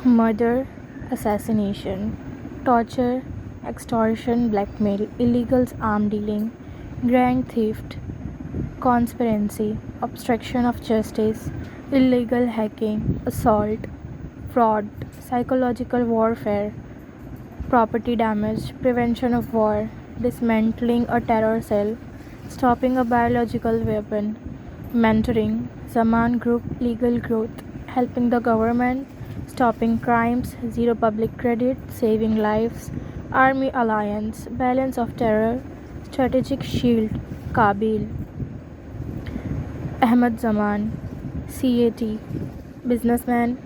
murder, assassination, torture, extortion, blackmail, illegal arm dealing, grand theft, conspiracy, obstruction of justice, illegal hacking, assault, fraud, psychological warfare, property damage, prevention of war, dismantling a terror cell, stopping a biological weapon, mentoring, Zaman Group legal growth, helping the government, stopping crimes, zero public credit, saving lives, Army alliance, balance of terror, strategic shield, Kabil, Ahmad Zaman, CAT, businessman,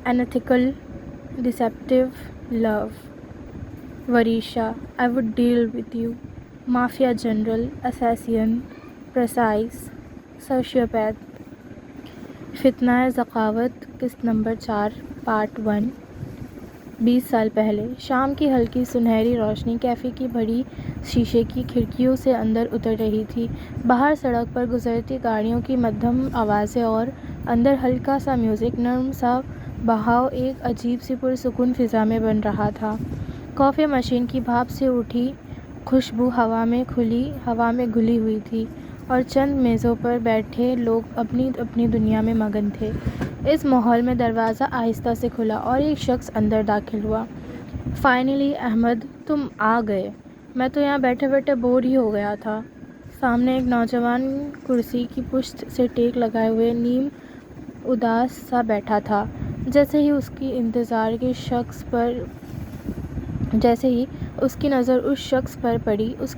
unethical, deceptive, love. Varisha, I would deal with you. Mafia general, assassin, precise, sociopath. فتنہ ذقاوت قسط number 4 part 1 20 سال پہلے شام کی ہلکی سنہری روشنی cafe کی بڑی شیشے کی کھڑکیوں سے اندر اتر رہی تھی۔ باہر سڑک پر گزرتی گاڑیوں کی مدھم آوازیں اور اندر ہلکا سا میوزک، نرم سا بہاؤ ایک عجیب سی پرسکون فضا میں بن رہا تھا۔ کافی مشین کی بھاپ سے اٹھی خوشبو ہوا میں گھلی ہوئی تھی اور چند میزوں پر بیٹھے لوگ اپنی اپنی دنیا میں مگن تھے۔ اس ماحول میں دروازہ آہستہ سے کھلا اور ایک شخص اندر داخل ہوا۔ فائنلی احمد، تم آ گئے۔ میں تو یہاں بیٹھے بیٹھے بور ہی ہو گیا تھا۔ سامنے ایک نوجوان کرسی کی پشت سے ٹیک لگائے ہوئے نیم اداس سا بیٹھا تھا۔ جیسے ہی اس کی نظر اس شخص پر پڑی، اس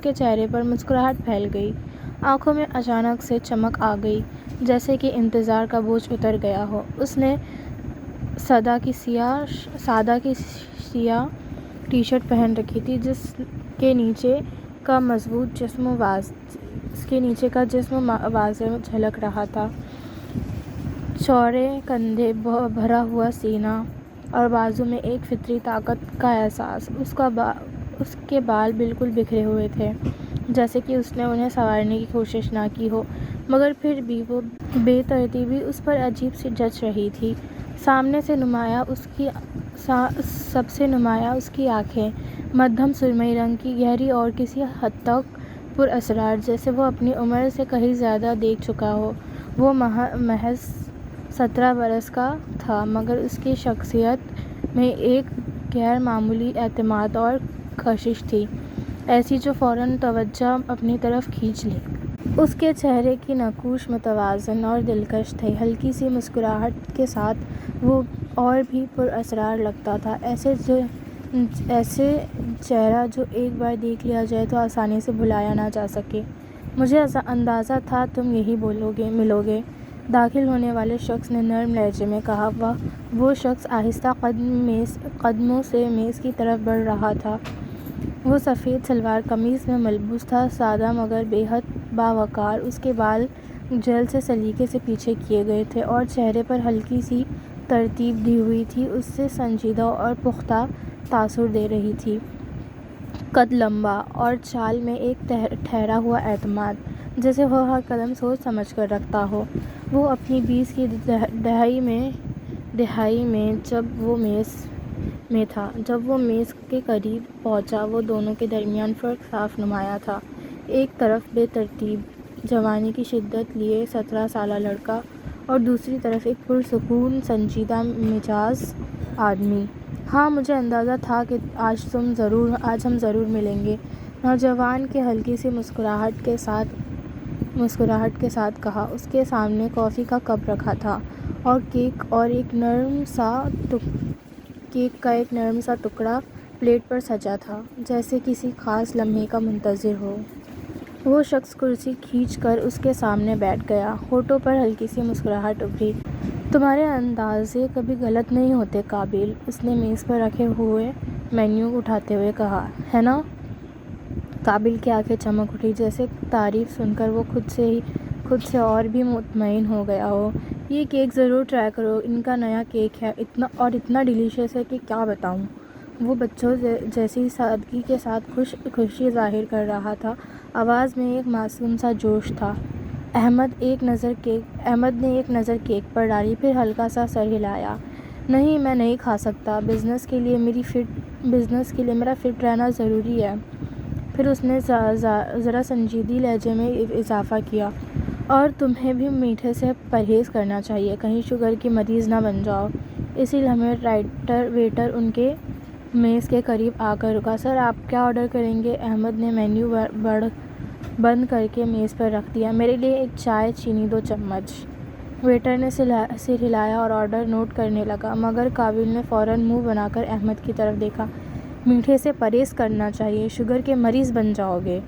کے چہرے پر مسکراہٹ پھیل گئی، آنکھوں میں اچانک سے چمک آ گئی، جیسے کہ انتظار کا بوجھ اتر گیا ہو۔ اس نے سادہ کی سیاہ ٹی شرٹ پہن رکھی تھی، جس کے نیچے کا جسم واضح جھلک رہا تھا۔ چوڑے کندھے، بھرا ہوا سینہ اور بازو میں ایک فطری طاقت کا احساس۔ اس کے بال بالکل بکھرے ہوئے تھے، جیسے کہ اس نے انہیں سنوارنے کی کوشش نہ کی ہو، مگر پھر بھی وہ بے ترتیبی اس پر عجیب سی جچ رہی تھی۔ سب سے نمایاں اس کی آنکھیں، مدھم سرمئی رنگ کی، گہری اور کسی حد تک پر اسرار، جیسے وہ اپنی عمر سے کہیں زیادہ دیکھ چکا ہو۔ وہ محض 17 برس کا تھا، مگر اس کی شخصیت میں ایک غیر معمولی اعتماد اور کشش تھی، ایسی جو فوراً توجہ اپنی طرف کھینچ لے۔ اس کے چہرے کی نقوش متوازن اور دلکش تھی، ہلکی سی مسکراہٹ کے ساتھ وہ اور بھی پر اسرار لگتا تھا، ایسے چہرہ جو ایک بار دیکھ لیا جائے تو آسانی سے بھلایا نہ جا سکے۔ مجھے اندازہ تھا تم یہی ملو گے، داخل ہونے والے شخص نے نرم لہجے میں کہا۔ وہ شخص آہستہ قدموں سے میز کی طرف بڑھ رہا تھا۔ وہ سفید شلوار قمیض میں ملبوس تھا، سادہ مگر بے حد باوقار۔ اس کے بال جیل سے سلیقے سے پیچھے کیے گئے تھے اور چہرے پر ہلکی سی ترتیب دی ہوئی تھی، اس سے سنجیدہ اور پختہ تاثر دے رہی تھی۔ قد لمبا اور چال میں ایک ٹھہرا ہوا اعتماد، جیسے وہ ہر قدم سوچ سمجھ کر رکھتا ہو۔ وہ اپنی 20 کی دہائی میں جب وہ میز کے قریب پہنچا، وہ دونوں کے درمیان فرق صاف نمایاں تھا۔ ایک طرف بے ترتیب جوانی کی شدت لیے 17 سالہ لڑکا اور دوسری طرف ایک پرسکون سنجیدہ مزاج آدمی۔ ہاں، مجھے اندازہ تھا کہ آج ہم ضرور ملیں گے، نوجوان نے ہلکی سی مسکراہٹ کے ساتھ کہا۔ اس کے سامنے کافی کا کپ رکھا تھا اور کیک کا ایک نرم سا ٹکڑا پلیٹ پر سجا تھا، جیسے کسی خاص لمحے کا منتظر ہو۔ وہ شخص کرسی کھینچ کر اس کے سامنے بیٹھ گیا، ہونٹوں پر ہلکی سی مسکراہٹ ابھری۔ تمہارے اندازے کبھی غلط نہیں ہوتے قابل، اس نے میز پر رکھے ہوئے مینیو اٹھاتے ہوئے کہا۔ ہے نا؟ قابل کی آنکھیں چمک اٹھیں، جیسے تعریف سن کر وہ خود سے اور بھی مطمئن ہو گیا ہو۔ یہ کیک ضرور ٹرائی کرو، ان کا نیا کیک ہے، اتنا ڈیلیشس ہے کہ کیا بتاؤں۔ وہ بچوں جیسی سادگی کے ساتھ خوشی ظاہر کر رہا تھا، آواز میں ایک معصوم سا جوش تھا۔ احمد نے ایک نظر کیک پر ڈالی، پھر ہلکا سا سر ہلایا۔ نہیں، میں نہیں کھا سکتا، بزنس کے لیے میرا فٹ رہنا ضروری ہے۔ پھر اس نے ذرا سنجیدہ لہجے میں اضافہ کیا، اور تمہیں بھی میٹھے سے پرہیز کرنا چاہیے، کہیں شوگر کی مریض نہ بن جاؤ۔ اسی لمحے ویٹر ان کے میز کے قریب آ کر رکا۔ سر، آپ کیا آرڈر کریں گے؟ احمد نے مینیو بند کر کے میز پر رکھ دیا۔ میرے لیے ایک چائے، چینی 2 چمچ۔ ویٹر نے سر ہلایا اور آرڈر نوٹ کرنے لگا، مگر قابل نے فوراً منہ بنا کر احمد کی طرف دیکھا۔ میٹھے سے پرہیز کرنا چاہیے، شوگر کے مریض بن جاؤ گے۔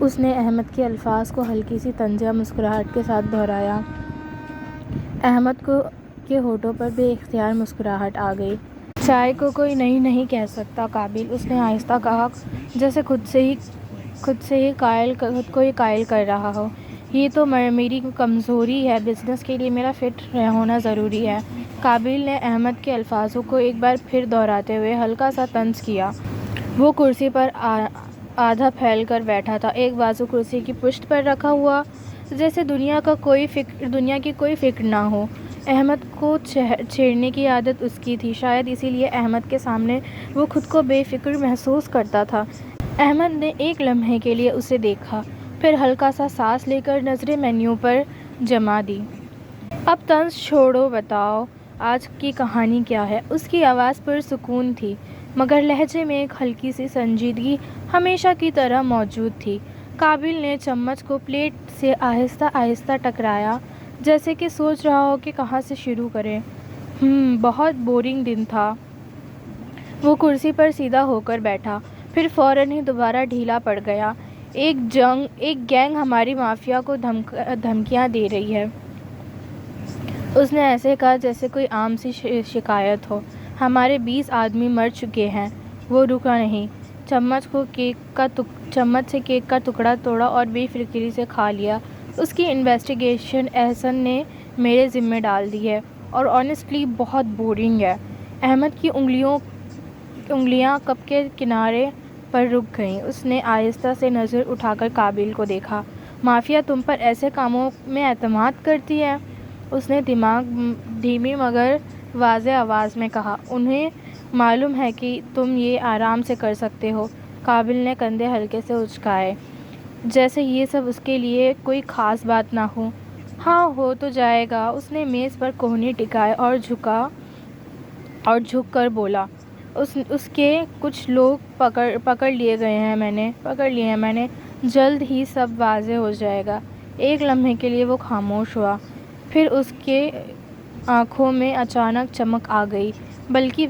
اس نے احمد کے الفاظ کو ہلکی سی طنزیہ مسکراہٹ کے ساتھ دہرایا۔ احمد کے ہونٹوں پر بے اختیار مسکراہٹ آ گئی۔ چائے کو کوئی نہیں کہہ سکتا قابل، اس نے آہستہ کہا، جیسے خود کو ہی قائل کر رہا ہو۔ یہ تو میری کمزوری ہے، بزنس کے لیے میرا فٹ ہونا ضروری ہے۔ قابل نے احمد کے الفاظوں کو ایک بار پھر دہراتے ہوئے ہلکا سا طنز کیا۔ وہ کرسی پر آدھا پھیل کر بیٹھا تھا، ایک بازو کرسی کی پشت پر رکھا ہوا، جیسے دنیا کی کوئی فکر نہ ہو۔ احمد کو چھیڑنے کی عادت اس کی تھی، شاید اسی لیے احمد کے سامنے وہ خود کو بے فکر محسوس کرتا تھا۔ احمد نے ایک لمحے کے لیے اسے دیکھا، پھر ہلکا سا سانس لے کر نظریں مینیو پر جما دی۔ اب طنز چھوڑو، بتاؤ آج کی کہانی کیا ہے؟ اس کی آواز پرسکون تھی، مگر لہجے میں ایک ہلکی سی سنجیدگی ہمیشہ کی طرح موجود تھی۔ قابل نے چمچ کو پلیٹ سے آہستہ آہستہ ٹکرایا، جیسے کہ سوچ رہا ہو کہ کہاں سے شروع کرے۔ بہت بورنگ دن تھا۔ وہ کرسی پر سیدھا ہو کر بیٹھا، پھر فوراً ہی دوبارہ ڈھیلا پڑ گیا۔ ایک گینگ ہماری مافیا کو دھمکیاں دے رہی ہے۔ اس نے ایسے کہا جیسے کوئی عام سی شکایت ہو۔ ہمارے 20 آدمی مر چکے ہیں۔ وہ رکا نہیں، چمچ سے کیک کا ٹکڑا توڑا اور بے فکری سے کھا لیا۔ اس کی انویسٹیگیشن احسن نے میرے ذمہ ڈال دی ہے، اور آنیسٹلی بہت بورنگ ہے۔ احمد کی انگلیاں کپ کے کنارے پر رک گئیں۔ اس نے آہستہ سے نظر اٹھا کر قابل کو دیکھا۔ مافیا تم پر ایسے کاموں میں اعتماد کرتی ہے؟ اس نے دھیمی مگر واضح آواز میں کہا۔ انہیں معلوم ہے کہ تم یہ آرام سے کر سکتے ہو۔ قابل نے کندھے ہلکے سے اچکائے، جیسے یہ سب اس کے لیے کوئی خاص بات نہ ہو۔ ہاں، ہو تو جائے گا۔ اس نے میز پر کوہنی ٹکائی اور جھک کر بولا۔ اس کے کچھ لوگ پکڑ لیے ہیں میں نے، جلد ہی سب واضح ہو جائے گا۔ ایک لمحے کے لیے وہ خاموش ہوا، پھر اس کے آنکھوں میں اچانک چمک آ گئی، بلکہ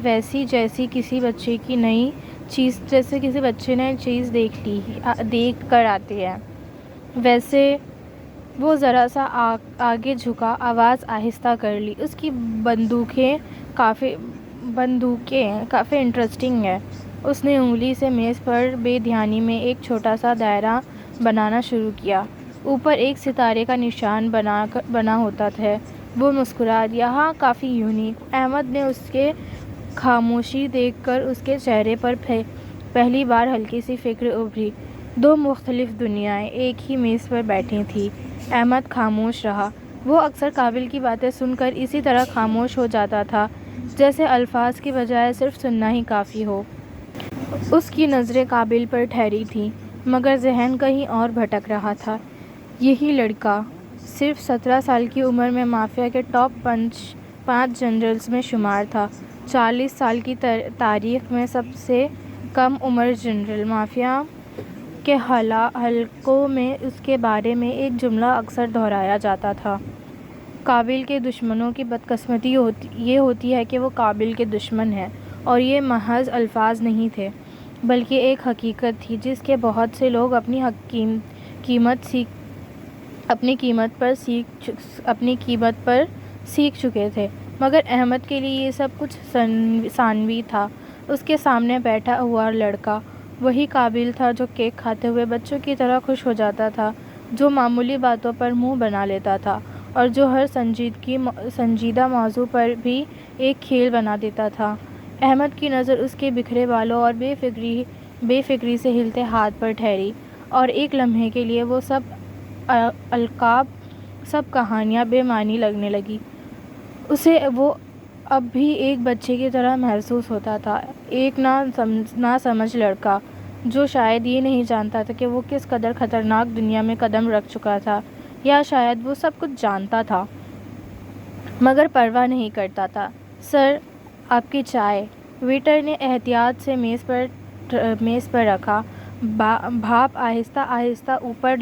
ویسی جیسے کسی بچے نئی چیز دیکھ کر آتی ہے۔ ویسے وہ ذرا سا آگے جھکا، آواز آہستہ کر لی۔ اس کی بندوقیں کافی انٹرسٹنگ ہیں۔ اس نے انگلی سے میز پر بے دھیانی میں ایک چھوٹا سا دائرہ بنانا شروع کیا۔ اوپر ایک ستارے کا نشان بنا ہوتا ہے۔ وہ مسکرا دیا۔ ہاں، کافی یونیک۔ احمد نے اس کے خاموشی دیکھ کر اس کے چہرے پر پہلی بار ہلکی سی فکر ابھری۔ 2 مختلف دنیائیں ایک ہی میز پر بیٹھی تھیں۔ احمد خاموش رہا۔ وہ اکثر قابل کی باتیں سن کر اسی طرح خاموش ہو جاتا تھا، جیسے الفاظ کی بجائے صرف سننا ہی کافی ہو۔ اس کی نظریں قابل پر ٹھہری تھیں، مگر ذہن کہیں اور بھٹک رہا تھا۔ یہی لڑکا صرف 17 سال کی عمر میں مافیا کے ٹاپ 5 جنرلز میں شمار تھا، 40 سال کی تاریخ میں سب سے کم عمر جنرل۔ مافیا کے حلقوں میں اس کے بارے میں ایک جملہ اکثر دہرایا جاتا تھا: قابل کے دشمنوں کی بدقسمتی یہ ہوتی ہے کہ وہ قابل کے دشمن ہیں۔ اور یہ محض الفاظ نہیں تھے، بلکہ ایک حقیقت تھی جس کے بہت سے لوگ اپنی قیمت پر سیکھ چکے تھے، مگر احمد کے لیے یہ سب کچھ ثانوی تھا۔ اس کے سامنے بیٹھا ہوا لڑکا وہی قابل تھا جو کیک کھاتے ہوئے بچوں کی طرح خوش ہو جاتا تھا، جو معمولی باتوں پر منہ بنا لیتا تھا، اور جو ہر سنجیدہ موضوع پر بھی ایک کھیل بنا دیتا تھا۔ احمد کی نظر اس کے بکھرے بالوں اور بے فکری سے ہلتے ہاتھ پر ٹھہری، اور ایک لمحے کے لیے وہ سب القاب، سب کہانیاں بے معنی لگنے لگیں۔ اسے وہ اب بھی ایک بچے کی طرح محسوس ہوتا تھا، ایک نا سمجھ لڑکا جو شاید یہ نہیں جانتا تھا کہ وہ کس قدر خطرناک دنیا میں قدم رکھ چکا تھا، یا شاید وہ سب کچھ جانتا تھا مگر پرواہ نہیں کرتا تھا۔ سر، آپ کی چائے۔ ویٹر نے احتیاط سے میز پر رکھا۔ بھاپ آہستہ آہستہ اوپر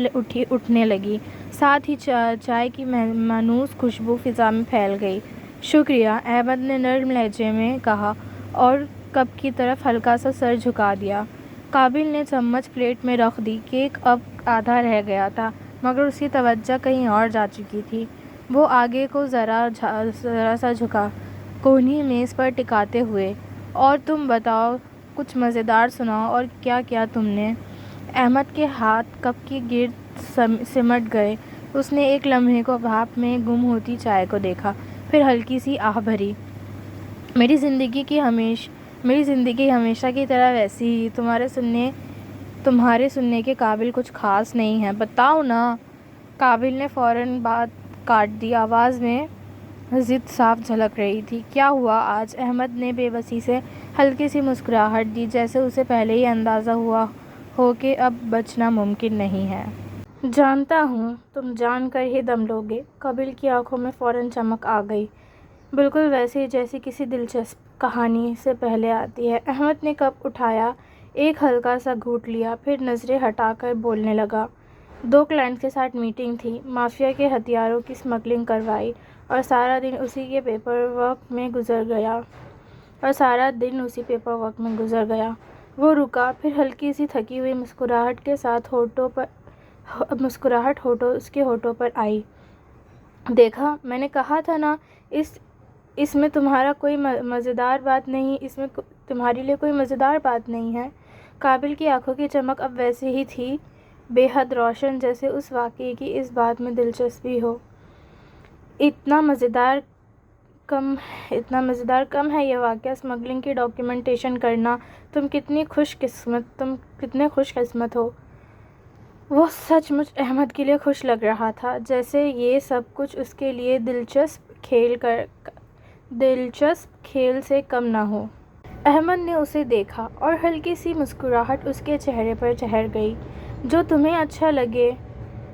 اٹھنے لگی، ساتھ ہی چائے کی مانوس خوشبو فضا میں پھیل گئی۔ شکریہ، احمد نے نرم لہجے میں کہا اور کپ کی طرف ہلکا سا سر جھکا دیا۔ قابل نے چمچ پلیٹ میں رکھ دی۔ کیک اب آدھا رہ گیا تھا مگر اس کی توجہ کہیں اور جا چکی تھی۔ وہ آگے کو ذرا سا جھکا، کونہی میز پر ٹکاتے ہوئے۔ اور تم بتاؤ، کچھ مزیدار سناؤ، اور کیا کیا تم نے؟ احمد کے ہاتھ کپ کے گرد سمٹ گئے۔ اس نے ایک لمحے کو بھاپ میں گم ہوتی چائے کو دیکھا، پھر ہلکی سی آہ بھری۔ میری زندگی ہمیشہ کی طرح ویسی ہی، تمہارے سننے کے قابل کچھ خاص نہیں ہے۔ بتاؤ نا۔ قابل نے فوراً بات کاٹ دی، آواز میں ضد صاف جھلک رہی تھی۔ کیا ہوا آج؟ احمد نے بے بسی سے ہلکی سی مسکراہٹ دی، جیسے اسے پہلے ہی اندازہ ہوا ہو کہ اب بچنا ممکن نہیں ہے۔ جانتا ہوں، تم جان کر ہی دم لوگے۔ قابل کی آنکھوں میں فوراً چمک آ گئی، بالکل ویسے ہی جیسی کسی دلچسپ کہانی سے پہلے آتی ہے۔ احمد نے کپ اٹھایا، ایک ہلکا سا گھونٹ لیا، پھر نظریں ہٹا کر بولنے لگا۔ 2 کلائنٹس کے ساتھ میٹنگ تھی، مافیا کے ہتھیاروں کی سمگلنگ کروائی، اور سارا دن اسی پیپر ورک میں گزر گیا۔ وہ رکا، پھر ہلکی سی تھکی ہوئی مسکراہٹ اس کے ہونٹوں پر آئی۔ دیکھا، میں نے کہا تھا نا، اس میں تمہارا کوئی مزیدار بات نہیں، اس میں تمہارے لیے کوئی مزیدار بات نہیں ہے۔ قابل کی آنکھوں کی چمک اب ویسی ہی تھی، بے حد روشن، جیسے اس واقعے کی اس بات میں دلچسپی ہو۔ اتنا مزیدار کم ہے یہ واقعہ، سمگلنگ کی ڈاکیومنٹیشن کرنا۔ تم کتنے خوش قسمت ہو۔ وہ سچ مچ احمد کے لیے خوش لگ رہا تھا، جیسے یہ سب کچھ اس کے لیے دلچسپ کھیل سے کم نہ ہو۔ احمد نے اسے دیکھا اور ہلکی سی مسکراہٹ اس کے چہرے پر ٹھہر گئی۔ جو تمہیں اچھا لگے،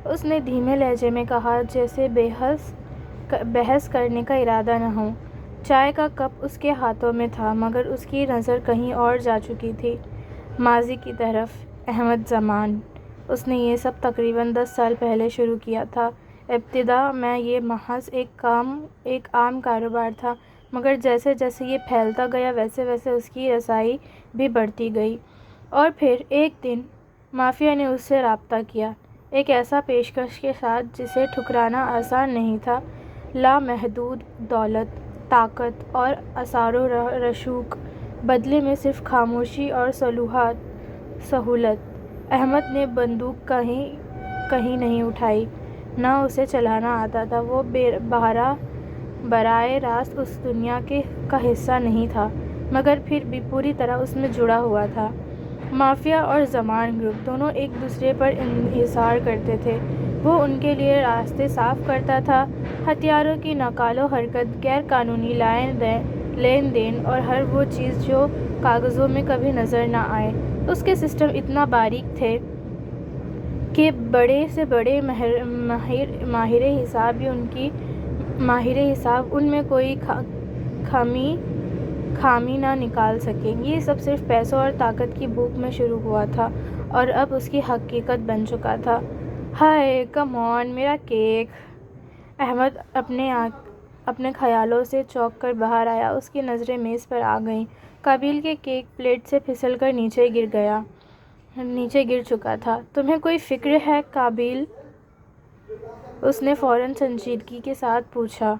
اس نے دھیمے لہجے میں کہا، جیسے بحث کرنے کا ارادہ نہ ہو۔ چائے کا کپ اس کے ہاتھوں میں تھا مگر اس کی نظر کہیں اور جا چکی تھی، ماضی کی طرف۔ احمد زمان، اس نے یہ سب تقریباً 10 سال پہلے شروع کیا تھا۔ ابتدا میں یہ محض ایک عام کاروبار تھا، مگر جیسے جیسے یہ پھیلتا گیا ویسے ویسے اس کی رسائی بھی بڑھتی گئی۔ اور پھر ایک دن مافیا نے اس سے رابطہ کیا، ایک ایسا پیشکش کے ساتھ جسے ٹھکرانا آسان نہیں تھا۔ لامحدود دولت، طاقت اور اثار و رسوخ، بدلے میں صرف خاموشی اور سہولت۔ احمد نے بندوق کہیں نہیں اٹھائی، نہ اسے چلانا آتا تھا۔ وہ براہ راست اس دنیا کا حصہ نہیں تھا، مگر پھر بھی پوری طرح اس میں جڑا ہوا تھا۔ مافیا اور زمان گروپ دونوں ایک دوسرے پر انحصار کرتے تھے۔ وہ ان کے لیے راستے صاف کرتا تھا، ہتھیاروں کی نقل و حرکت، غیر قانونی لین دین اور ہر وہ چیز جو کاغذوں میں کبھی نظر نہ آئے۔ اس کے سسٹم اتنا باریک تھے کہ بڑے سے بڑے ماہر حساب ان میں کوئی خامی نہ نکال سکے۔ یہ سب صرف پیسوں اور طاقت کی بھوک میں شروع ہوا تھا اور اب اس کی حقیقت بن چکا تھا۔ ہائے، کم آن، میرا کیک! احمد اپنے خیالوں سے چونک کر باہر آیا، اس کی نظریں میز پر آ گئیں۔ قابل کے کیک پلیٹ سے پھسل کر نیچے گر چکا تھا۔ تمہیں کوئی فکر ہے قابل؟ اس نے فوراً سنجیدگی کے ساتھ پوچھا۔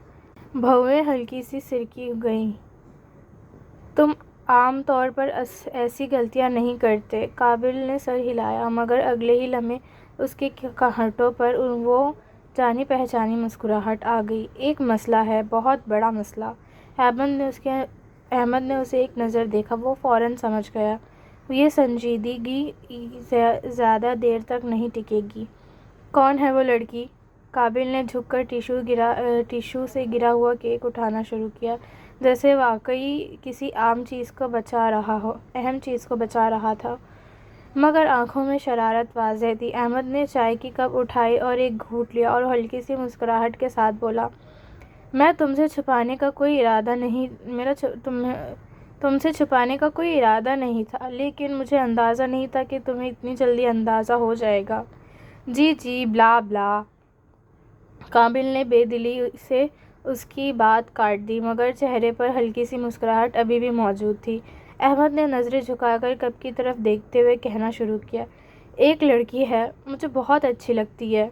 بھویں ہلکی سی سرکی گئیں۔ تم عام طور پر ایسی غلطیاں نہیں کرتے۔ قابل نے سر ہلایا، مگر اگلے ہی لمحے اس کے ہونٹوں پر وہ جانی پہچانی مسکراہٹ آ گئی۔ ایک مسئلہ ہے، بہت بڑا مسئلہ۔ احمد نے اسے ایک نظر دیکھا، وہ فوراً سمجھ گیا۔ یہ سنجیدگی زیادہ دیر تک نہیں ٹکے گی۔ کون ہے وہ لڑکی؟ قابل نے جھک کر ٹیشو سے گرا ہوا کیک اٹھانا شروع کیا، جیسے واقعی کسی اہم چیز کو بچا رہا تھا، مگر آنکھوں میں شرارت واضح تھی۔ احمد نے چائے کی کپ اٹھائی اور ایک گھونٹ لیا اور ہلکی سی مسکراہٹ کے ساتھ بولا، تم سے چھپانے کا کوئی ارادہ نہیں تھا، لیکن مجھے اندازہ نہیں تھا کہ تمہیں اتنی جلدی اندازہ ہو جائے گا۔ جی بلا بلا۔ قابل نے بے دلی سے اس کی بات کاٹ دی، مگر چہرے پر ہلکی سی مسکراہٹ ابھی بھی موجود تھی۔ احمد نے نظریں جھکا کر کپ کی طرف دیکھتے ہوئے کہنا شروع کیا، ایک لڑکی ہے، مجھے بہت اچھی لگتی ہے۔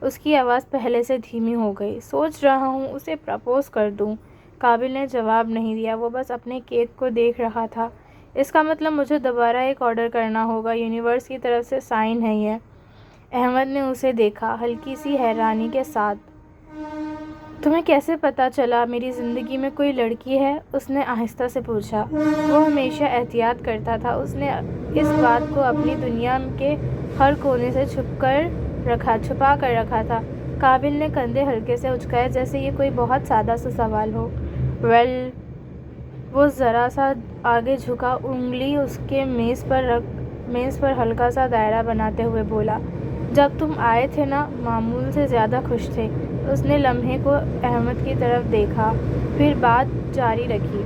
اس کی آواز پہلے سے دھیمی ہو گئی۔ سوچ رہا ہوں اسے پرپوز کر دوں۔ قابل نے جواب نہیں دیا، وہ بس اپنے کیک کو دیکھ رہا تھا۔ اس کا مطلب مجھے دوبارہ ایک آرڈر کرنا ہوگا، یونیورس کی طرف سے سائن ہے یہ۔ احمد نے اسے دیکھا، ہلکی سی حیرانی کے ساتھ۔ تمہیں کیسے پتہ چلا میری زندگی میں کوئی لڑکی ہے؟ اس نے آہستہ سے پوچھا۔ وہ ہمیشہ احتیاط کرتا تھا، اس نے اس بات کو اپنی دنیا کے ہر کونے سے چھپا کر رکھا تھا۔ قابل نے کندھے ہلکے سے اچکائے، جیسے یہ کوئی بہت سادہ سا سوال ہو۔ وہ ذرا سا آگے جھکا، انگلی اس کے میز پر ہلکا سا دائرہ بناتے ہوئے بولا، جب تم آئے تھے نا، معمول سے زیادہ خوش تھے۔ اس نے لمحے کو احمد کی طرف دیکھا، پھر بات جاری رکھی،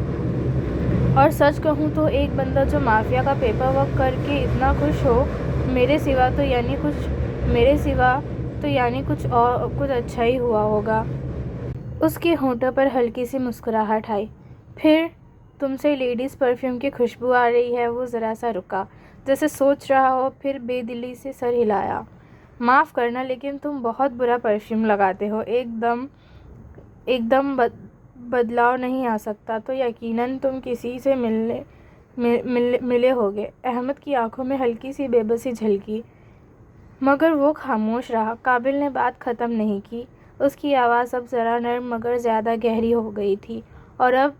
اور سچ کہوں تو ایک بندہ جو مافیا کا پیپر ورک کر کے اتنا خوش ہو، میرے سوا تو یعنی کچھ اچھا ہی ہوا ہوگا۔ اس کے ہونٹوں پر ہلکی سی مسکراہٹ آئی۔ پھر تم سے لیڈیز پرفیوم کی خوشبو آ رہی ہے۔ وہ ذرا سا رکا، جیسے سوچ رہا ہو، پھر بے دلی سے سر ہلایا۔ معاف کرنا، لیکن تم بہت برا پرفیوم لگاتے ہو۔ ایک دم بدلاؤ نہیں آ سکتا تو یقیناً تم کسی سے ملے ہوگے۔ احمد کی آنکھوں میں ہلکی سی بے بسی جھلکی، مگر وہ خاموش رہا۔ قابل نے بات ختم نہیں کی۔ اس کی آواز اب ذرا نرم مگر زیادہ گہری ہو گئی تھی، اور اب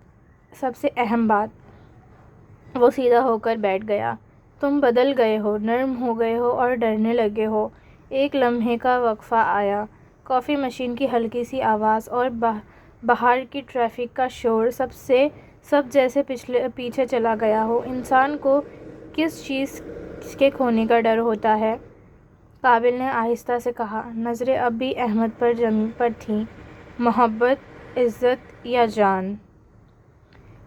سب سے اہم بات۔ وہ سیدھا ہو کر بیٹھ گیا۔ تم بدل گئے ہو، نرم ہو گئے ہو اور ڈرنے لگے ہو۔ ایک لمحے کا وقفہ آیا۔ کافی مشین کی ہلکی سی آواز اور باہر کی ٹریفک کا شور سب جیسے پیچھے چلا گیا ہو۔ انسان کو کس چیز کے کھونے کا ڈر ہوتا ہے؟ قابل نے آہستہ سے کہا، نظریں اب بھی احمد پر تھیں۔ محبت، عزت یا جان؟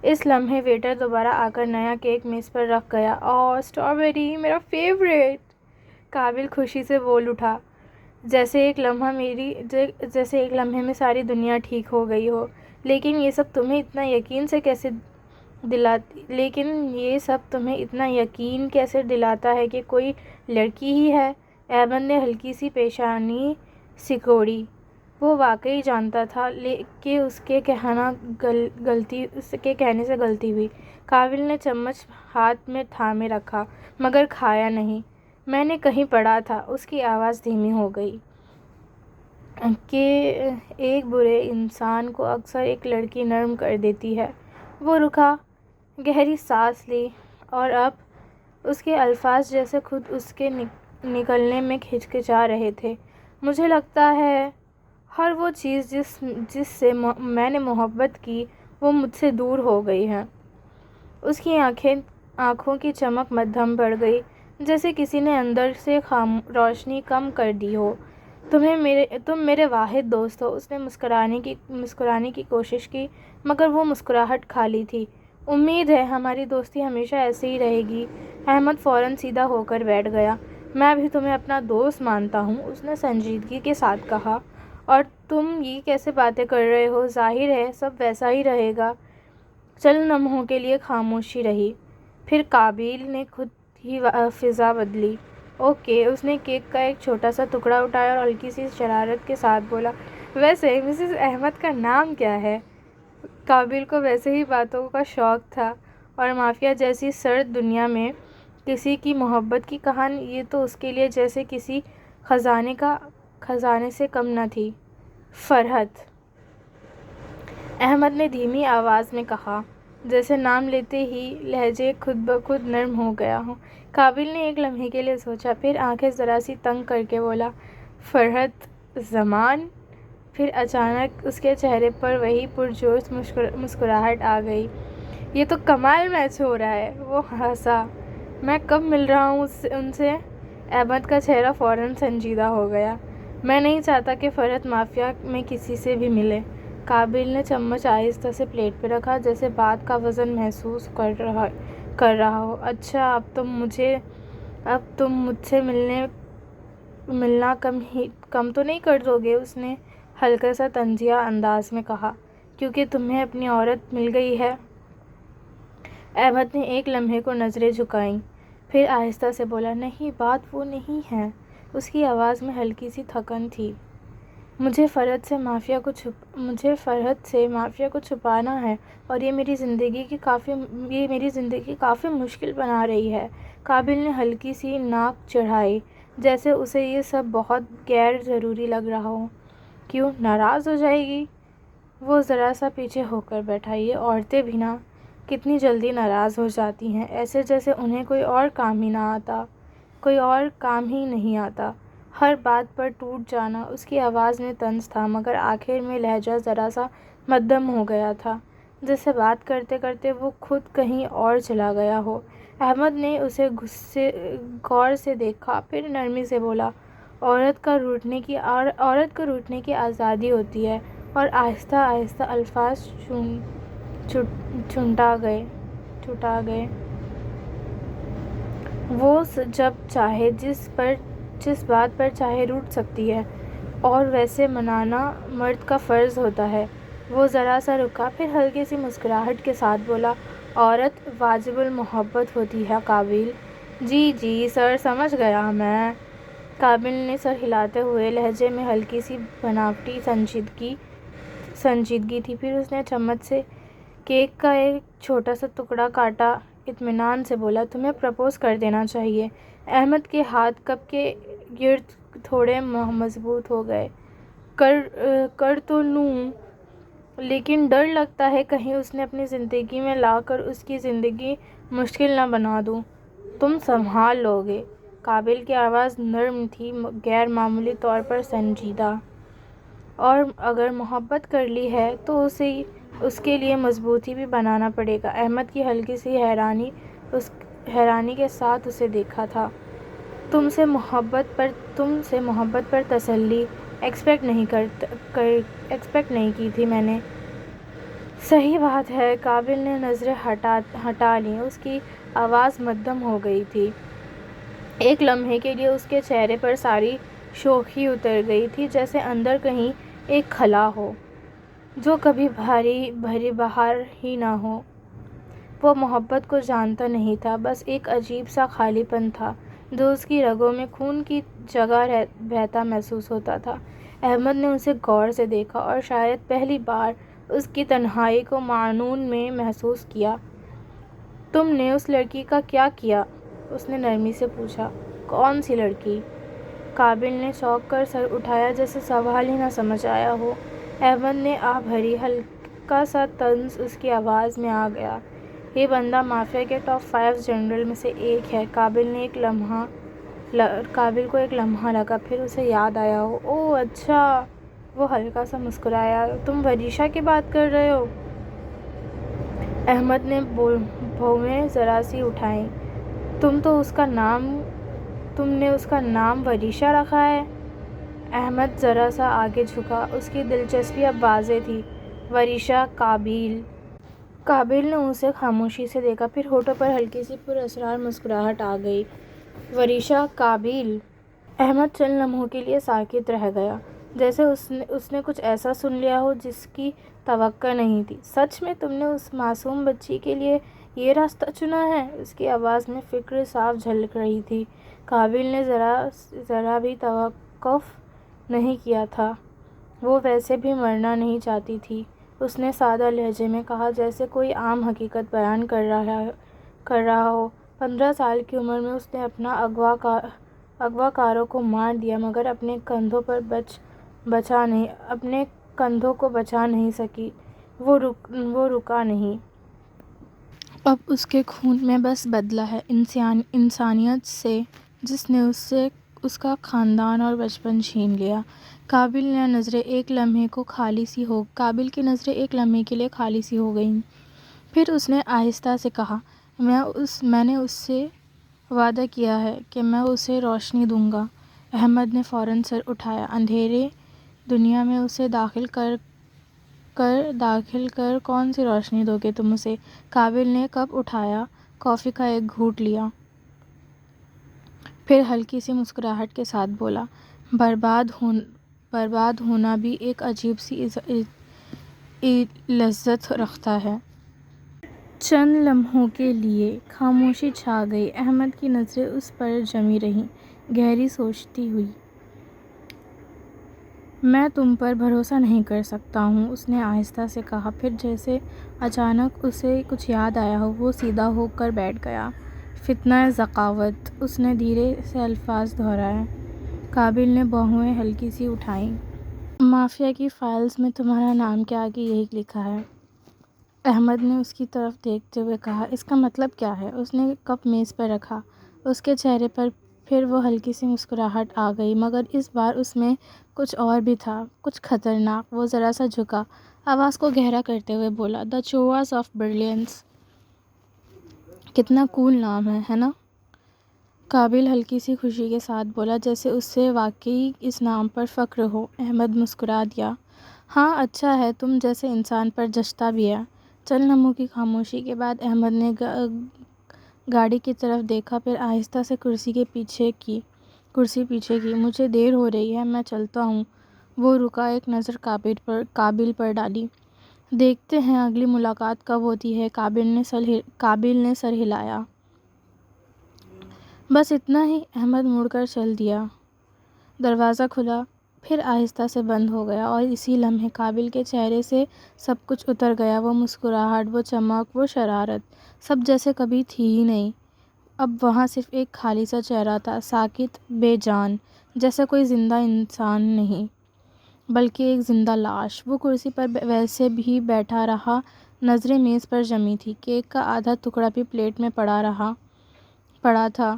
اس لمحے ویٹر دوبارہ آ کر نیا کیک میز پر رکھ گیا۔ اسٹرابیری، میرا فیورٹ! قابل خوشی سے بول اٹھا، جیسے ایک لمحے میں ساری دنیا ٹھیک ہو گئی ہو۔ لیکن یہ سب تمہیں اتنا یقین کیسے دلاتا ہے کہ کوئی لڑکی ہی ہے؟ احمد نے ہلکی سی پیشانی سکوڑی۔ وہ واقعی جانتا تھا کہ اس کے کہنے سے غلطی ہوئی۔ قابل نے چمچ ہاتھ میں تھامے رکھا، مگر کھایا نہیں۔ میں نے کہیں پڑھا تھا، اس کی آواز دھیمی ہو گئی، کہ ایک برے انسان کو اکثر ایک لڑکی نرم کر دیتی ہے۔ وہ رکا، گہری سانس لی، اور اب اس کے الفاظ جیسے خود اس کے نکلنے میں ہچکچا رہے تھے۔ مجھے لگتا ہے ہر وہ چیز جس سے میں نے محبت کی، وہ مجھ سے دور ہو گئی ہے۔ اس کی آنکھوں کی چمک مدھم بڑھ گئی، جیسے کسی نے اندر سے روشنی کم کر دی ہو۔ تم میرے واحد دوست ہو۔ اس نے مسکرانے کی کوشش کی، مگر وہ مسکراہٹ خالی تھی۔ امید ہے ہماری دوستی ہمیشہ ایسے ہی رہے گی۔ احمد فوراً سیدھا ہو کر بیٹھ گیا۔ میں بھی تمہیں اپنا دوست مانتا ہوں، اس نے سنجیدگی کے ساتھ کہا۔ اور تم یہ کیسے باتیں کر رہے ہو؟ ظاہر ہے سب ویسا ہی رہے گا۔ چند لمحوں کے لیے خاموشی رہی، پھر قابل نے خود ہی فضا بدلی۔ اوکے۔ اس نے کیک کا ایک چھوٹا سا ٹکڑا اٹھایا اور ہلکی سی شرارت کے ساتھ بولا، ویسے مسز احمد کا نام کیا ہے؟ قابل کو ویسے ہی باتوں کا شوق تھا، اور مافیا جیسی سرد دنیا میں کسی کی محبت کی کہانی، یہ تو اس کے لیے جیسے کسی خزانے سے کم نہ تھی۔ فرحت! احمد نے دھیمی آواز میں کہا، جیسے نام لیتے ہی لہجے خود بخود نرم ہو گیا ہو۔ قابل نے ایک لمحے کے لیے سوچا، پھر آنکھیں ذرا سی تنگ کر کے بولا، فرحت زمان۔ پھر اچانک اس کے چہرے پر وہی پرجوش مسکراہٹ آ گئی۔ یہ تو کمال میچ ہو رہا ہے، وہ ہنسا۔ میں کب مل رہا ہوں ان سے؟ احمد کا چہرہ فوراً سنجیدہ ہو گیا۔ میں نہیں چاہتا کہ فرحت مافیا میں کسی سے بھی ملے۔ قابل نے چمچ آہستہ سے پلیٹ پہ رکھا، جیسے بات کا وزن محسوس کر رہا ہو۔ اچھا، اب تم مجھ سے ملنا کم تو نہیں کر دو گے؟ اس نے ہلکا سا طنزیہ انداز میں کہا۔ کیونکہ تمہیں اپنی عورت مل گئی ہے؟ احمد نے ایک لمحے کو نظریں جھکائیں، پھر آہستہ سے بولا، نہیں، بات وہ نہیں ہے۔ اس کی آواز میں ہلکی سی تھکن تھی۔ مجھے فرحت سے مافیا کو چھپانا ہے، اور یہ میری زندگی کافی مشکل بنا رہی ہے۔ قابل نے ہلکی سی ناک چڑھائی، جیسے اسے یہ سب بہت غیر ضروری لگ رہا ہو۔ کیوں، ناراض ہو جائے گی؟ وہ ذرا سا پیچھے ہو کر بیٹھا۔ یہ عورتیں بھی نا کتنی جلدی ناراض ہو جاتی ہیں، ایسے جیسے انہیں کوئی اور کام ہی نہیں آتا۔ ہر بات پر ٹوٹ جانا۔ اس کی آواز میں طنز تھا، مگر آخر میں لہجہ ذرا سا مدھم ہو گیا تھا، جیسے بات کرتے کرتے وہ خود کہیں اور چلا گیا ہو۔ احمد نے اسے غور سے دیکھا، پھر نرمی سے بولا، عورت کو روٹنے کی آزادی ہوتی ہے۔ اور آہستہ آہستہ الفاظ چھنٹا گئے۔ وہ جب چاہے جس بات پر چاہے روٹ سکتی ہے، اور ویسے منانا مرد کا فرض ہوتا ہے۔ وہ ذرا سا رکا، پھر ہلکی سی مسکراہٹ کے ساتھ بولا، عورت واجب المحبت ہوتی ہے قابل۔ جی سر، سمجھ گیا میں۔ قابل نے سر ہلاتے ہوئے لہجے میں ہلکی سی بناوٹی سنجیدگی تھی۔ پھر اس نے چمچ سے کیک کا ایک چھوٹا سا ٹکڑا کاٹا، اطمینان سے بولا، تمہیں پرپوز کر دینا چاہیے۔ احمد کے ہاتھ کپ کے گرد تھوڑے مضبوط ہو گئے۔ کر تو لوں، لیکن ڈر لگتا ہے کہیں اس نے اپنی زندگی میں لا کر اس کی زندگی مشکل نہ بنا دوں۔ تم سنبھال لو گے؟ قابل کی آواز نرم تھی، غیر معمولی طور پر سنجیدہ۔ اور اگر محبت کر لی ہے تو اس کے لیے مضبوطی بھی بنانا پڑے گا۔ احمد کی ہلکی سی حیرانی کے ساتھ اسے دیکھا تھا۔ تم سے محبت پر تسلی ایکسپیکٹ نہیں کی تھی میں نے۔ صحیح بات ہے۔ قابل نے نظریں ہٹا لیں، اس کی آواز مدھم ہو گئی تھی۔ ایک لمحے کے لیے اس کے چہرے پر ساری شوخی اتر گئی تھی، جیسے اندر کہیں ایک خلا ہو جو کبھی بھری بہار ہی نہ ہو۔ وہ محبت کو جانتا نہیں تھا، بس ایک عجیب سا خالی پن تھا جو اس کی رگوں میں خون کی جگہ بہتا محسوس ہوتا تھا۔ احمد نے اسے غور سے دیکھا، اور شاید پہلی بار اس کی تنہائی کو معنون میں محسوس کیا۔ تم نے اس لڑکی کا کیا کیا؟ اس نے نرمی سے پوچھا۔ کون سی لڑکی؟ قابل نے چونک کر سر اٹھایا، جیسے سوال ہی نہ سمجھ آیا ہو۔ احمد نے آہ بھری، ہلکا سا طنز اس کی آواز میں آ گیا۔ یہ بندہ مافیا کے ٹاپ 5 جنرل میں سے ایک ہے۔ قابل کو ایک لمحہ لگا، پھر اسے یاد آیا، اوہ اچھا۔ وہ ہلکا سا مسکرایا۔ تم وریشا کی بات کر رہے ہو؟ احمد نے بھویں ذرا سی اٹھائیں۔ تم نے اس کا نام وریشا رکھا ہے؟ احمد ذرا سا آگے جھکا، اس کی دلچسپی اب واضح تھی۔ وریشا قابل۔ قابل نے اسے خاموشی سے دیکھا، پھر ہونٹوں پر ہلکی سی پراسرار مسکراہٹ آ گئی۔ وریشا قابل۔ احمد چند لمحوں کے لیے ساکت رہ گیا، جیسے اس نے کچھ ایسا سن لیا ہو جس کی توقع نہیں تھی۔ سچ میں تم نے اس معصوم بچی کے لیے یہ راستہ چنا ہے؟ اس کی آواز میں فکر صاف جھلک رہی تھی۔ قابل نے ذرا بھی توقف نہیں کیا تھا۔ وہ ویسے بھی مرنا نہیں چاہتی تھی، اس نے سادہ لہجے میں کہا، جیسے کوئی عام حقیقت بیان کر رہا ہو۔ 15 سال کی عمر میں اس نے اپنا اغوا کاروں کو مار دیا، مگر اپنے کندھوں کو بچا نہیں سکی۔ وہ رکا نہیں۔ اب اس کے خون میں بس بدلہ ہے انسانیت سے، جس نے اسے اس کا خاندان اور بچپن چھین لیا۔ کابل کی نظریں ایک لمحے کے لیے خالی سی ہو گئیں۔ پھر اس نے آہستہ سے کہا، میں نے اس سے وعدہ کیا ہے کہ میں اسے روشنی دوں گا۔ احمد نے فوراً سر اٹھایا۔ اندھیرے دنیا میں اسے داخل کر کون سی روشنی دو گے تم اسے؟ کابل نے کپ اٹھایا، کافی کا ایک گھونٹ لیا، پھر ہلکی سی مسکراہٹ کے ساتھ بولا، برباد ہونا بھی ایک عجیب سی لذت رکھتا ہے۔ چند لمحوں کے لیے خاموشی چھا گئی۔ احمد کی نظریں اس پر جمی رہیں، گہری سوچتی ہوئی۔ میں تم پر بھروسہ نہیں کر سکتا ہوں، اس نے آہستہ سے کہا۔ پھر جیسے اچانک اسے کچھ یاد آیا ہو، وہ سیدھا ہو کر بیٹھ گیا۔ فتنہ ذکاوت، اس نے دھیرے سے الفاظ دہرائے۔ کابل نے بھویں ہلکی سی اٹھائیں۔ مافیا کی فائلز میں تمہارا نام کے آگے یہی لکھا ہے۔ احمد نے اس کی طرف دیکھتے ہوئے کہا، اس کا مطلب کیا ہے؟ اس نے کپ میز پر رکھا۔ اس کے چہرے پر پھر وہ ہلکی سی مسکراہٹ آ گئی، مگر اس بار اس میں کچھ اور بھی تھا، کچھ خطرناک۔ وہ ذرا سا جھکا، آواز کو گہرا کرتے ہوئے بولا، دی چوہاز آف بریلینس۔ کتنا کول نام ہے نا؟ کابل ہلکی سی خوشی کے ساتھ بولا، جیسے اسے واقعی اس نام پر فخر ہو۔ احمد مسکرا دیا، ہاں اچھا ہے، تم جیسے انسان پر جچتا بھی ہے۔ چند لمحوں کی خاموشی کے بعد احمد نے گاڑی کی طرف دیکھا، پھر آہستہ سے کرسی پیچھے کی۔ مجھے دیر ہو رہی ہے، میں چلتا ہوں۔ وہ رکا، ایک نظر کابل پر ڈالی۔ دیکھتے ہیں اگلی ملاقات کب ہوتی ہے۔ کابل نے سر ہلایا۔ بس اتنا ہی؟ احمد مڑ کر چل دیا۔ دروازہ کھلا، پھر آہستہ سے بند ہو گیا، اور اسی لمحے کابل کے چہرے سے سب کچھ اتر گیا۔ وہ مسکراہٹ، وہ چمک، وہ شرارت، سب جیسے کبھی تھی ہی نہیں۔ اب وہاں صرف ایک خالی سا چہرہ تھا، ساکت، بے جان، جیسا کوئی زندہ انسان نہیں بلکہ ایک زندہ لاش۔ وہ کرسی پر ویسے ہی بیٹھا رہا، نظریں میز پر جمی تھیں۔ کیک کا آدھا ٹکڑا بھی پلیٹ میں پڑا تھا،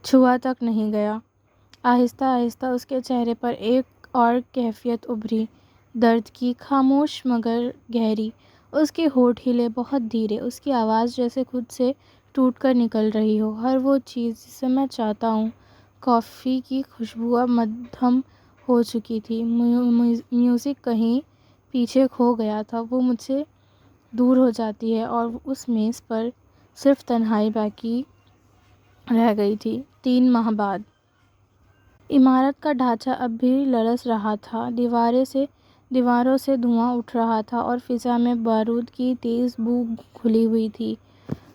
چھوا تک نہیں گیا۔ آہستہ آہستہ اس کے چہرے پر ایک اور کیفیت ابھری، درد کی، خاموش مگر گہری۔ اس کے ہونٹ ہلے، بہت دھیرے، اس کی آواز جیسے خود سے ٹوٹ کر نکل رہی ہو، ہر وہ چیز جسے میں چاہتا ہوں۔ کافی کی خوشبو اب مدھم ہو چکی تھی، میوزک کہیں پیچھے کھو گیا تھا، وہ مجھ سے دور ہو جاتی ہے، اور اس میز پر صرف تنہائی باقی رہ گئی تھی۔ 3 ماہ بعد عمارت کا ڈھانچہ اب بھی لرز رہا تھا، دیواروں سے دھواں اٹھ رہا تھا، اور فضا میں بارود کی تیز بو گھلی ہوئی تھی۔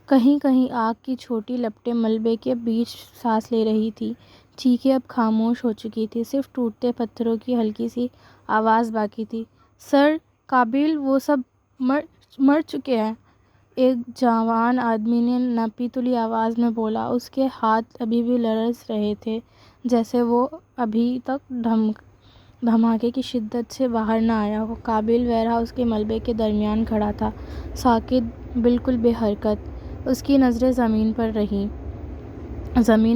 کہیں کہیں آگ کی چھوٹی لپٹیں ملبے کے بیچ سانس لے رہی تھیں۔ چیخیں اب خاموش ہو چکی تھیں، صرف ٹوٹتے پتھروں کی ہلکی سی آواز باقی تھی۔ سر کابل، وہ سب مر چکے ہیں، ایک جوان آدمی نے ناپی تلی آواز میں بولا۔ اس کے ہاتھ ابھی بھی لرز رہے تھے، جیسے وہ ابھی تک دھماکے کی شدت سے باہر نہ آیا ہو۔ کابل ویئر ہاؤس کے ملبے کے درمیان کھڑا تھا، ساکت، بالکل بے حرکت۔ اس کی نظریں زمین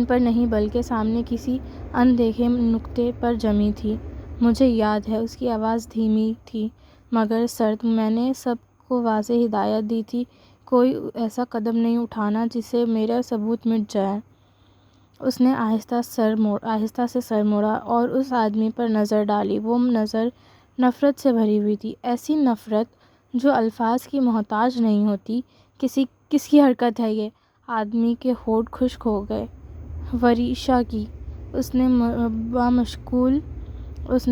پر نہیں بلکہ سامنے کسی اندیکھے نقطے پر جمی تھیں۔ مجھے یاد ہے، اس کی آواز دھیمی تھی مگر سرد، میں نے سب کو واضح ہدایت دی تھی، کوئی ایسا قدم نہیں اٹھانا جس سے میرا ثبوت مٹ جائے۔ اس نے آہستہ سے سر موڑا اور اس آدمی پر نظر ڈالی۔ وہ نظر نفرت سے بھری ہوئی تھی، ایسی نفرت جو الفاظ کی محتاج نہیں ہوتی۔ کس کی حرکت ہے یہ؟ آدمی کے ہونٹ خشک ہو گئے۔ وریشا کی، اس نے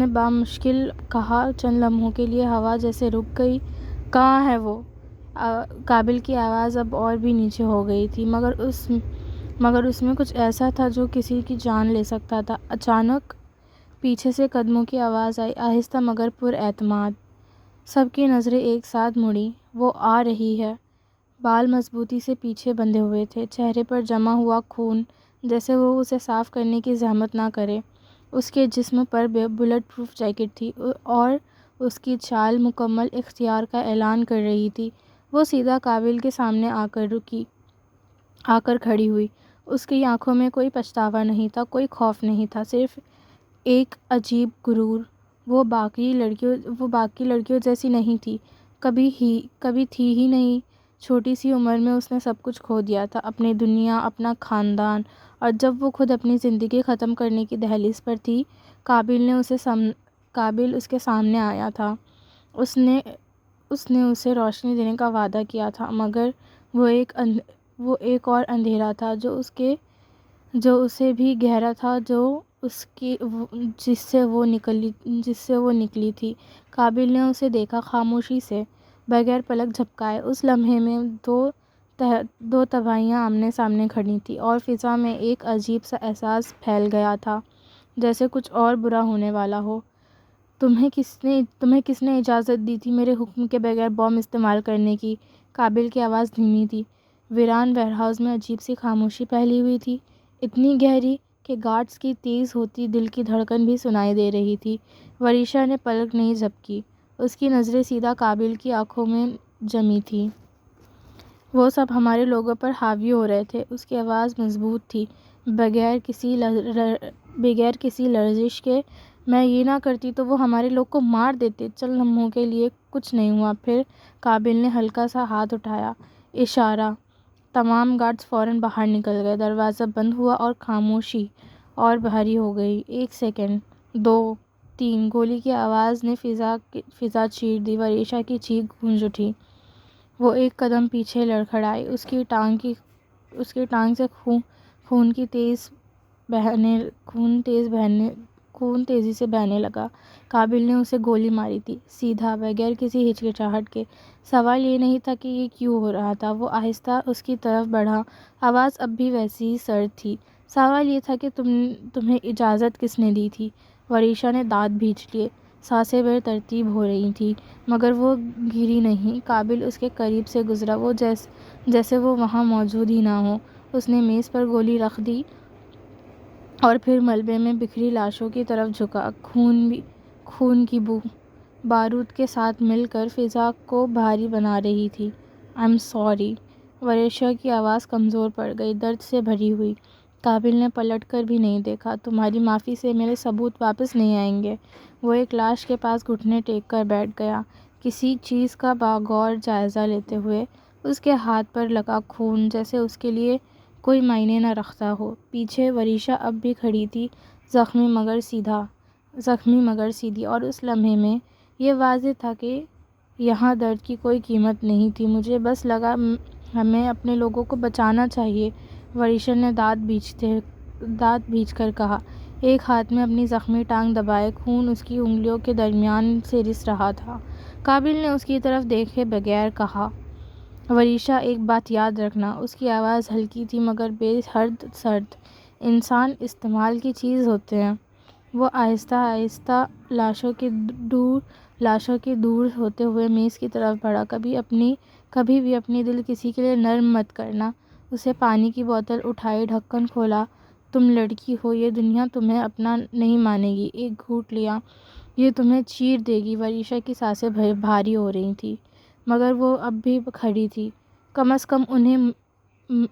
بامشکل کہا۔ چند لمحوں کے لیے ہوا جیسے رک گئی۔ کہاں ہے وہ؟ کابل کی آواز اب اور بھی نیچے ہو گئی تھی، مگر اس میں کچھ ایسا تھا جو کسی کی جان لے سکتا تھا۔ اچانک پیچھے سے قدموں کی آواز آئی، آہستہ مگر پر اعتماد۔ سب کی نظریں ایک ساتھ مڑیں۔ وہ آ رہی ہے۔ بال مضبوطی سے پیچھے بندھے ہوئے تھے، چہرے پر جمع ہوا خون جیسے وہ اسے صاف کرنے کی زحمت نہ کرے۔ اس کے جسم پر بلٹ پروف جیکٹ تھی، اور اس کی چال مکمل اختیار کا اعلان کر رہی تھی۔ وہ سیدھا کابل کے سامنے آ کر رکی، آ کر کھڑی ہوئی۔ اس کی آنکھوں میں کوئی پچھتاوا نہیں تھا، کوئی خوف نہیں تھا، صرف ایک عجیب غرور۔ وہ باقی لڑکیوں جیسی نہیں تھی، کبھی تھی ہی نہیں۔ چھوٹی سی عمر میں اس نے سب کچھ کھو دیا تھا، اپنی دنیا، اپنا خاندان، اور جب وہ خود اپنی زندگی ختم کرنے کی دہلیز پر تھی، قابل اس کے سامنے آیا تھا۔ اس نے اسے روشنی دینے کا وعدہ کیا تھا، مگر وہ ایک اور اندھیرا تھا جو اسے بھی گہرا تھا، جس سے وہ نکلی تھی۔ قابل نے اسے دیکھا، خاموشی سے، بغیر پلک جھپکائے۔ اس لمحے میں دو تباہیاں آمنے سامنے کھڑی تھیں، اور فضا میں ایک عجیب سا احساس پھیل گیا تھا، جیسے کچھ اور برا ہونے والا ہو۔ تمہیں کس نے اجازت دی تھی میرے حکم کے بغیر بم استعمال کرنے کی؟ قابل کی آواز دھیمی تھی۔ ویران ویئر ہاؤس میں عجیب سی خاموشی پھیلی ہوئی تھی، اتنی گہری کہ گارڈز کی تیز ہوتی دل کی دھڑکن بھی سنائی دے رہی تھی۔ وریشا نے پلک نہیں جھپکی، اس کی نظریں سیدھا قابل کی آنکھوں میں جمی تھیں۔ وہ سب ہمارے لوگوں پر حاوی ہو رہے تھے۔ اس کی آواز مضبوط تھی، بغیر کسی لرزش کے۔ میں یہ نہ کرتی تو وہ ہمارے لوگ کو مار دیتے۔ چند لمحوں کے لیے کچھ نہیں ہوا، پھر قابل نے ہلکا سا ہاتھ اٹھایا، اشارہ۔ تمام گارڈز فوراً باہر نکل گئے، دروازہ بند ہوا اور خاموشی اور بھاری ہو گئی۔ 1 سیکنڈ، 2، 3، گولی کی آواز نے فضا چیر دی۔ وریشا کی چیخ گونج اٹھی۔ وہ ایک قدم پیچھے لڑکھڑائی، اس کی ٹانگ سے خون تیزی سے بہنے لگا۔ قابل نے اسے گولی ماری تھی، سیدھا، بغیر کسی ہچکچاہٹ کے۔ سوال یہ نہیں تھا کہ یہ کیوں ہو رہا تھا۔ وہ آہستہ اس کی طرف بڑھا، آواز اب بھی ویسی ہی سرد تھی۔ سوال یہ تھا کہ تمہیں اجازت کس نے دی تھی؟ وریشا نے دانت بھینچ لیے، سانسیں بے ترتیب ہو رہی تھیں، مگر وہ گری نہیں۔ قابل اس کے قریب سے گزرا، جیسے وہ وہاں موجود ہی نہ ہو۔ اس نے میز پر گولی رکھ دی اور پھر ملبے میں بکھری لاشوں کی طرف جھکا۔ خون کی بو بارود کے ساتھ مل کر فضا کو بھاری بنا رہی تھی۔ "I am sorry". وریشا کی آواز کمزور پڑ گئی، درد سے بھری ہوئی۔ قابل نے پلٹ کر بھی نہیں دیکھا۔ "تمہاری معافی سے میرے ثبوت واپس نہیں آئیں گے۔ وہ ایک لاش کے پاس گھٹنے ٹیک کر بیٹھ گیا، کسی چیز کا باغور جائزہ لیتے ہوئے۔ اس کے ہاتھ پر لگا خون جیسے اس کے لیے کوئی معنی نہ رکھتا ہو۔ پیچھے وریشا اب بھی کھڑی تھی، زخمی مگر سیدھی، اور اس لمحے میں یہ واضح تھا کہ یہاں درد کی کوئی قیمت نہیں تھی۔ "مجھے بس لگا ہمیں اپنے لوگوں کو بچانا چاہیے"۔ وریشا نے دانت بھینچ کر کہا، ایک ہاتھ میں اپنی زخمی ٹانگ دبائے۔ خون اس کی انگلیوں کے درمیان سے رس رہا تھا۔ قابل نے اس کی طرف دیکھے بغیر کہا، "وریشا، ایک بات یاد رکھنا"۔ اس کی آواز ہلکی تھی مگر بے حد سرد۔ "انسان استعمال کی چیز ہوتے ہیں"۔ وہ آہستہ آہستہ لاشوں کے دور ہوتے ہوئے میز کی طرف بڑھا۔ "کبھی بھی اپنی دل کسی کے لیے نرم مت کرنا"۔ اسے پانی کی بوتل اٹھائی، ڈھکن کھولا۔ "تم لڑکی ہو، یہ دنیا تمہیں اپنا نہیں مانے گی"۔ ایک گھونٹ لیا، "یہ تمہیں چیر دے گی"۔ وریشا کی سانسیں بھاری ہو رہی تھیں، مگر وہ اب بھی کھڑی تھی۔ "کم از کم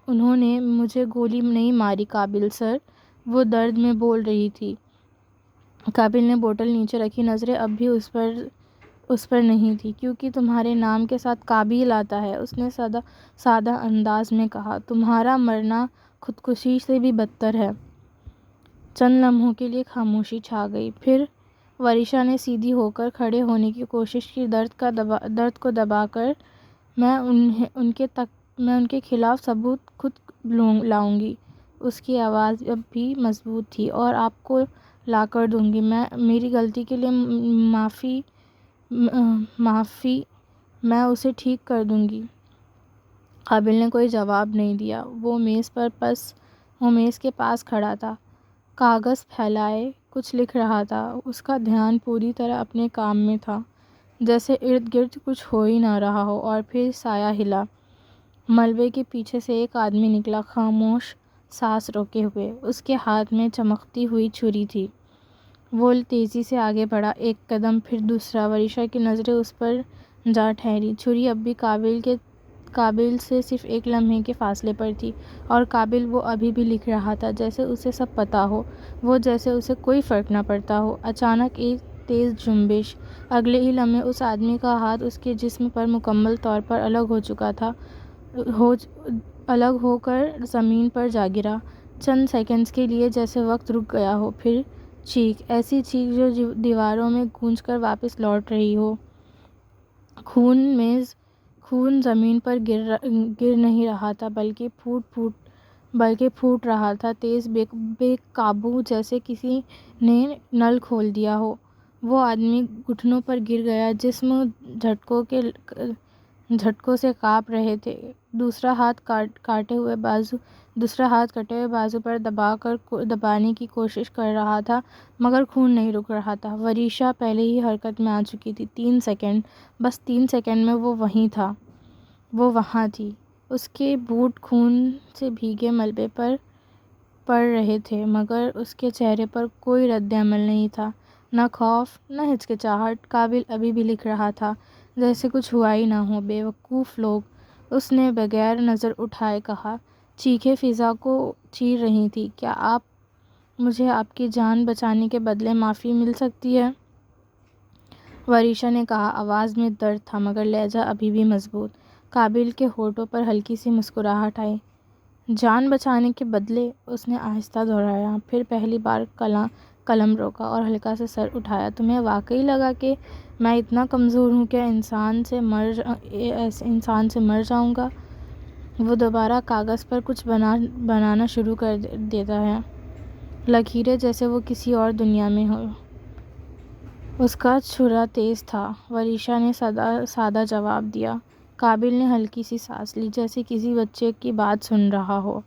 انہوں نے مجھے گولی نہیں ماری قابل سر"۔ وہ درد میں بول رہی تھی۔ قابل نے بوتل نیچے رکھی، نظریں اب بھی اس پر نہیں تھیں۔ "کیونکہ تمہارے نام کے ساتھ قابیل آتا ہے"۔ اس نے سادہ انداز میں کہا، "تمہارا مرنا خودکشی سے بھی بدتر ہے"۔ چند لمحوں کے لیے خاموشی چھا گئی، پھر وریشا نے سیدھی ہو کر کھڑے ہونے کی کوشش کی، درد کو دبا کر۔ میں ان کے خلاف ثبوت خود لاؤں گی"۔ اس کی آواز اب بھی مضبوط تھی، "اور آپ کو لا کر دوں گی"۔ میری غلطی کے لیے معافی، میں اسے ٹھیک کر دوں گی"۔ قابل نے کوئی جواب نہیں دیا۔ وہ میز کے پاس کھڑا تھا، کاغذ پھیلائے کچھ لکھ رہا تھا۔ اس کا دھیان پوری طرح اپنے کام میں تھا، جیسے ارد گرد کچھ ہو ہی نہ رہا ہو۔ اور پھر سایہ ہلا، ملبے کے پیچھے سے ایک آدمی نکلا، خاموش، سانس روکے ہوئے۔ اس کے ہاتھ میں چمکتی ہوئی چھری تھی۔ وہ تیزی سے آگے بڑھا، ایک قدم، پھر دوسرا۔ وریشا کی نظریں اس پر جا ٹھہری، چھری اب بھی قابل کے قابل سے صرف ایک لمحے کے فاصلے پر تھی، اور قابل وہ ابھی بھی لکھ رہا تھا جیسے اسے سب پتہ ہو، وہ جیسے اسے کوئی فرق نہ پڑتا ہو۔ اچانک ایک تیز جنبش، اگلے ہی لمحے اس آدمی کا ہاتھ اس کے جسم پر مکمل طور پر الگ ہو چکا تھا، الگ ہو کر زمین پر جا گرا۔ چند سیکنڈز کے لیے جیسے وقت رک گیا ہو، پھر چیخ، ایسی چیخ جو دیواروں میں گونج کر واپس لوٹ رہی ہو۔ خون زمین پر گر نہیں رہا تھا بلکہ پھوٹ رہا تھا، تیز، بے قابو، جیسے کسی نے نل کھول دیا ہو۔ وہ آدمی گھٹنوں پر گر گیا، جسم جھٹکوں سے کانپ رہے تھے۔ دوسرا ہاتھ کٹے ہوئے بازو پر دبانے کی کوشش کر رہا تھا، مگر خون نہیں رک رہا تھا۔ وریشا پہلے ہی حرکت میں آ چکی تھی۔ 3 سیکنڈ، بس 3 سیکنڈ میں وہ وہاں تھی۔ اس کے بوٹ خون سے بھیگے ملبے پر پڑ رہے تھے، مگر اس کے چہرے پر کوئی رد عمل نہیں تھا، نہ خوف، نہ ہچکچاہٹ۔ قابل ابھی بھی لکھ رہا تھا جیسے کچھ ہوا ہی نہ ہو۔ بے وقوف لوگ، اس نے بغیر نظر اٹھائے کہا۔ چیخیں فضا کو چیر رہی تھیں۔ کیا مجھے آپ کی جان بچانے کے بدلے معافی مل سکتی ہے؟ وریشا نے کہا۔ آواز میں درد تھا، مگر لہجہ ابھی بھی مضبوط۔ قابل کے ہونٹوں پر ہلکی سی مسکراہٹ آئی۔ جان بچانے کے بدلے، اس نے آہستہ دہرایا، پھر پہلی بار قلم روکا اور ہلکا سا سر اٹھایا۔ تمہیں واقعی لگا کہ میں اتنا کمزور ہوں کہ انسان سے مر جاؤں گا؟ وہ دوبارہ کاغذ پر کچھ بنانا شروع کر دیتا ہے، لکیریں جیسے وہ کسی اور دنیا میں ہو۔ اس کا چھرا تیز تھا۔ وریشا نے سادہ جواب دیا۔ قابل نے ہلکی سی سانس لی، جیسے کسی بچے کی بات سن رہا ہو۔